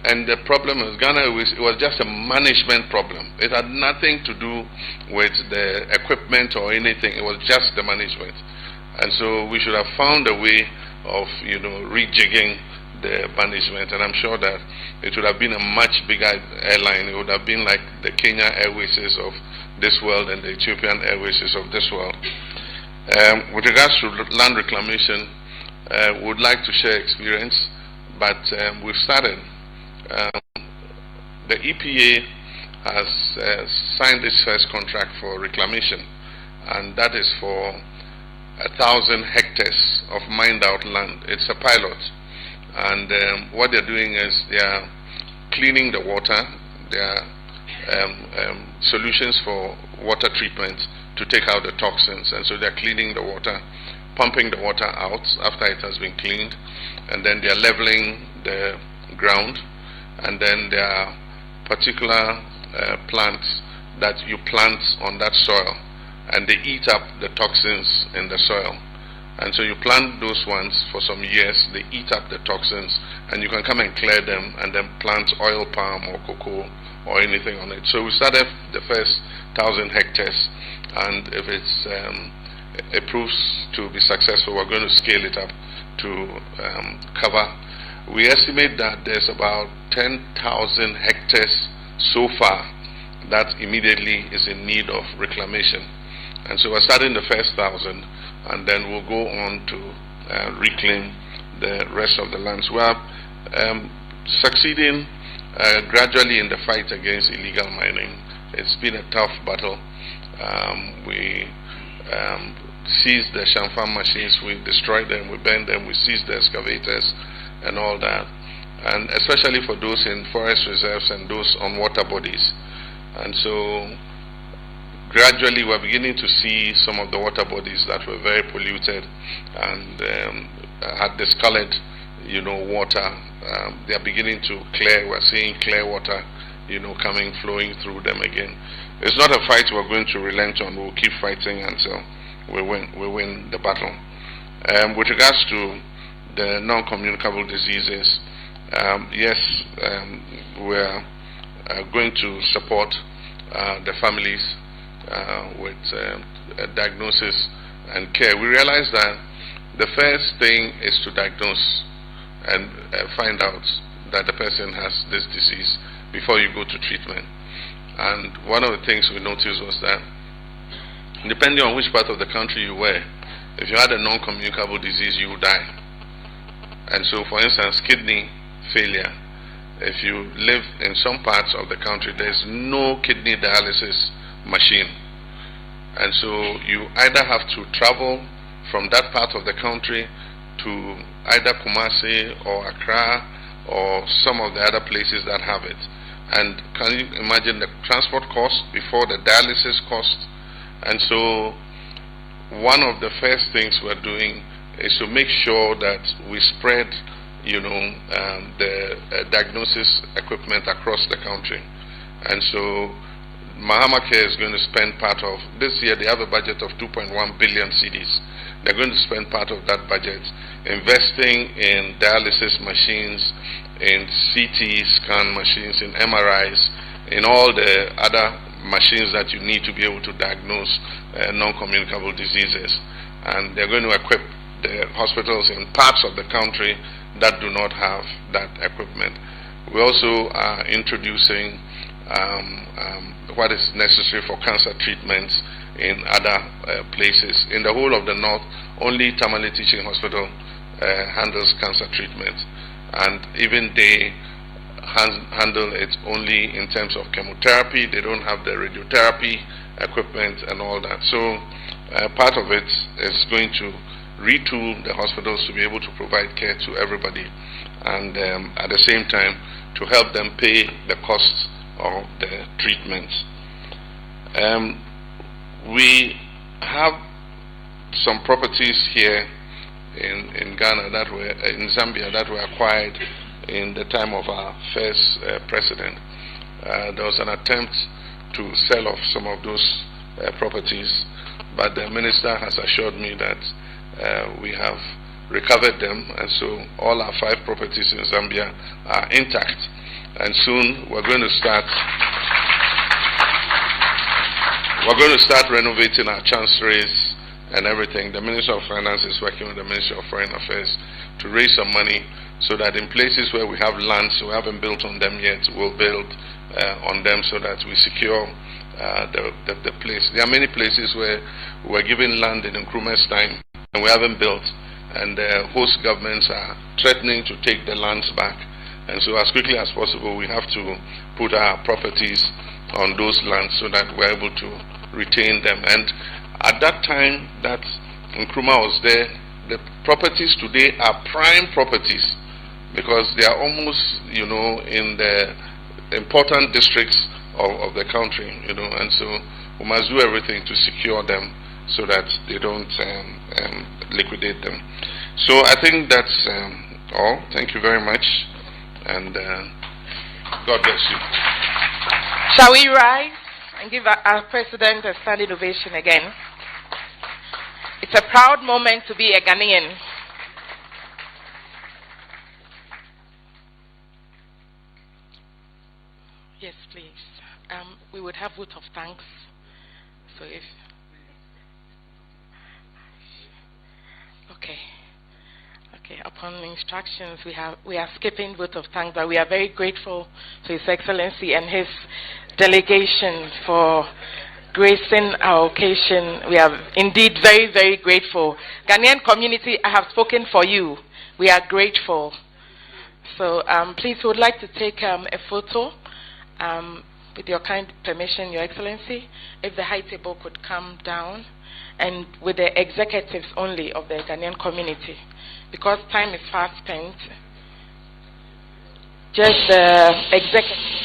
And the problem is Ghana Airways, it was just a management problem. It had nothing to do with the equipment or anything. It was just the management. And so we should have found a way of, rejigging the management. And I'm sure that it would have been a much bigger airline. It would have been like the Kenya Airways of this world and the Ethiopian Airways of this world. With regards to land reclamation, we would like to share experience, but we've started. The EPA has signed its first contract for reclamation, and that is for 1,000 hectares of mined out land. It's a pilot, and what they're doing is they are cleaning the water. There are solutions for water treatment to take out the toxins, and so they're cleaning the water, pumping the water out after it has been cleaned, and then they're leveling the ground. And then there are particular plants that you plant on that soil, and they eat up the toxins in the soil. And so you plant those ones for some years, they eat up the toxins, and you can come and clear them and then plant oil palm or cocoa or anything on it. So we started the first 1,000 hectares, and if it proves to be successful, we're going to scale it up to cover. We estimate that there's about 10,000 hectares so far that immediately is in need of reclamation. And so we're starting the first 1,000, and then we'll go on to reclaim the rest of the lands. We are succeeding gradually in the fight against illegal mining. It's been a tough battle. We seized the Shamfam machines, we destroyed them, we burned them, we seized the excavators and all that, and especially for those in forest reserves and those on water bodies. And so gradually we're beginning to see some of the water bodies that were very polluted and had discolored water. They are beginning to clear. We're seeing clear water coming, flowing through them again. It's not a fight we're going to relent on. We'll keep fighting until we win the battle. With regards to the non-communicable diseases, yes, we're going to support the families with diagnosis and care. We realize that the first thing is to diagnose and find out that the person has this disease before you go to treatment. And one of the things we noticed was that depending on which part of the country you were, if you had a non-communicable disease, you would die. And so, for instance, kidney failure, if you live in some parts of the country, there's no kidney dialysis machine. And so you either have to travel from that part of the country to either Kumasi or Accra or some of the other places that have it. And can you imagine the transport cost before the dialysis cost? And so one of the first things we're doing is to make sure that we spread the diagnosis equipment across the country. And so Mahama Care is going to spend part of, this year they have a budget of 2.1 billion cedis. They're going to spend part of that budget investing in dialysis machines, in CT scan machines, in MRIs, in all the other machines that you need to be able to diagnose non-communicable diseases. And they're going to equip the hospitals in parts of the country that do not have that equipment. We also are introducing what is necessary for cancer treatments in other places. In the whole of the north, only Tamale Teaching Hospital handles cancer treatment, and even they handle it only in terms of chemotherapy. They don't have the radiotherapy equipment and all that. So part of it is going to retool the hospitals to be able to provide care to everybody, and at the same time to help them pay the costs of the treatments. We have some properties here in Ghana that were in Zambia that were acquired in the time of our first president. There was an attempt to sell off some of those properties, but the minister has assured me that we have recovered them, and so all our 5 properties in Zambia are intact. And soon we're going to start renovating our chanceries and everything. The Minister of Finance is working with the Ministry of Foreign Affairs to raise some money so that in places where we have lands, we haven't built on them yet, we'll build on them so that we secure the place. There are many places where we're given land in Nkrumah's time and we haven't built, and the host governments are threatening to take the lands back. And so as quickly as possible, we have to put our properties on those lands so that we're able to retain them. And at that time that Nkrumah was there, the properties today are prime properties because they are almost, in the important districts of the country, and so we must do everything to secure them so that they don't liquidate them. So I think that's all. Thank you very much, and God bless you. Shall we rise and give our President a standing ovation again? It's a proud moment to be a Ghanaian. Yes, please. We would have vote of thanks. So if... Okay. Upon instructions, we are skipping vote of thanks, but we are very grateful to His Excellency and his delegation for gracing our occasion. We are indeed very, very grateful. Ghanaian community, I have spoken for you. We are grateful. So please, we would like to take a photo with your kind permission, Your Excellency. If the high table could come down, and with the executives only of the Ghanaian community, because time is fast spent. Just the executives.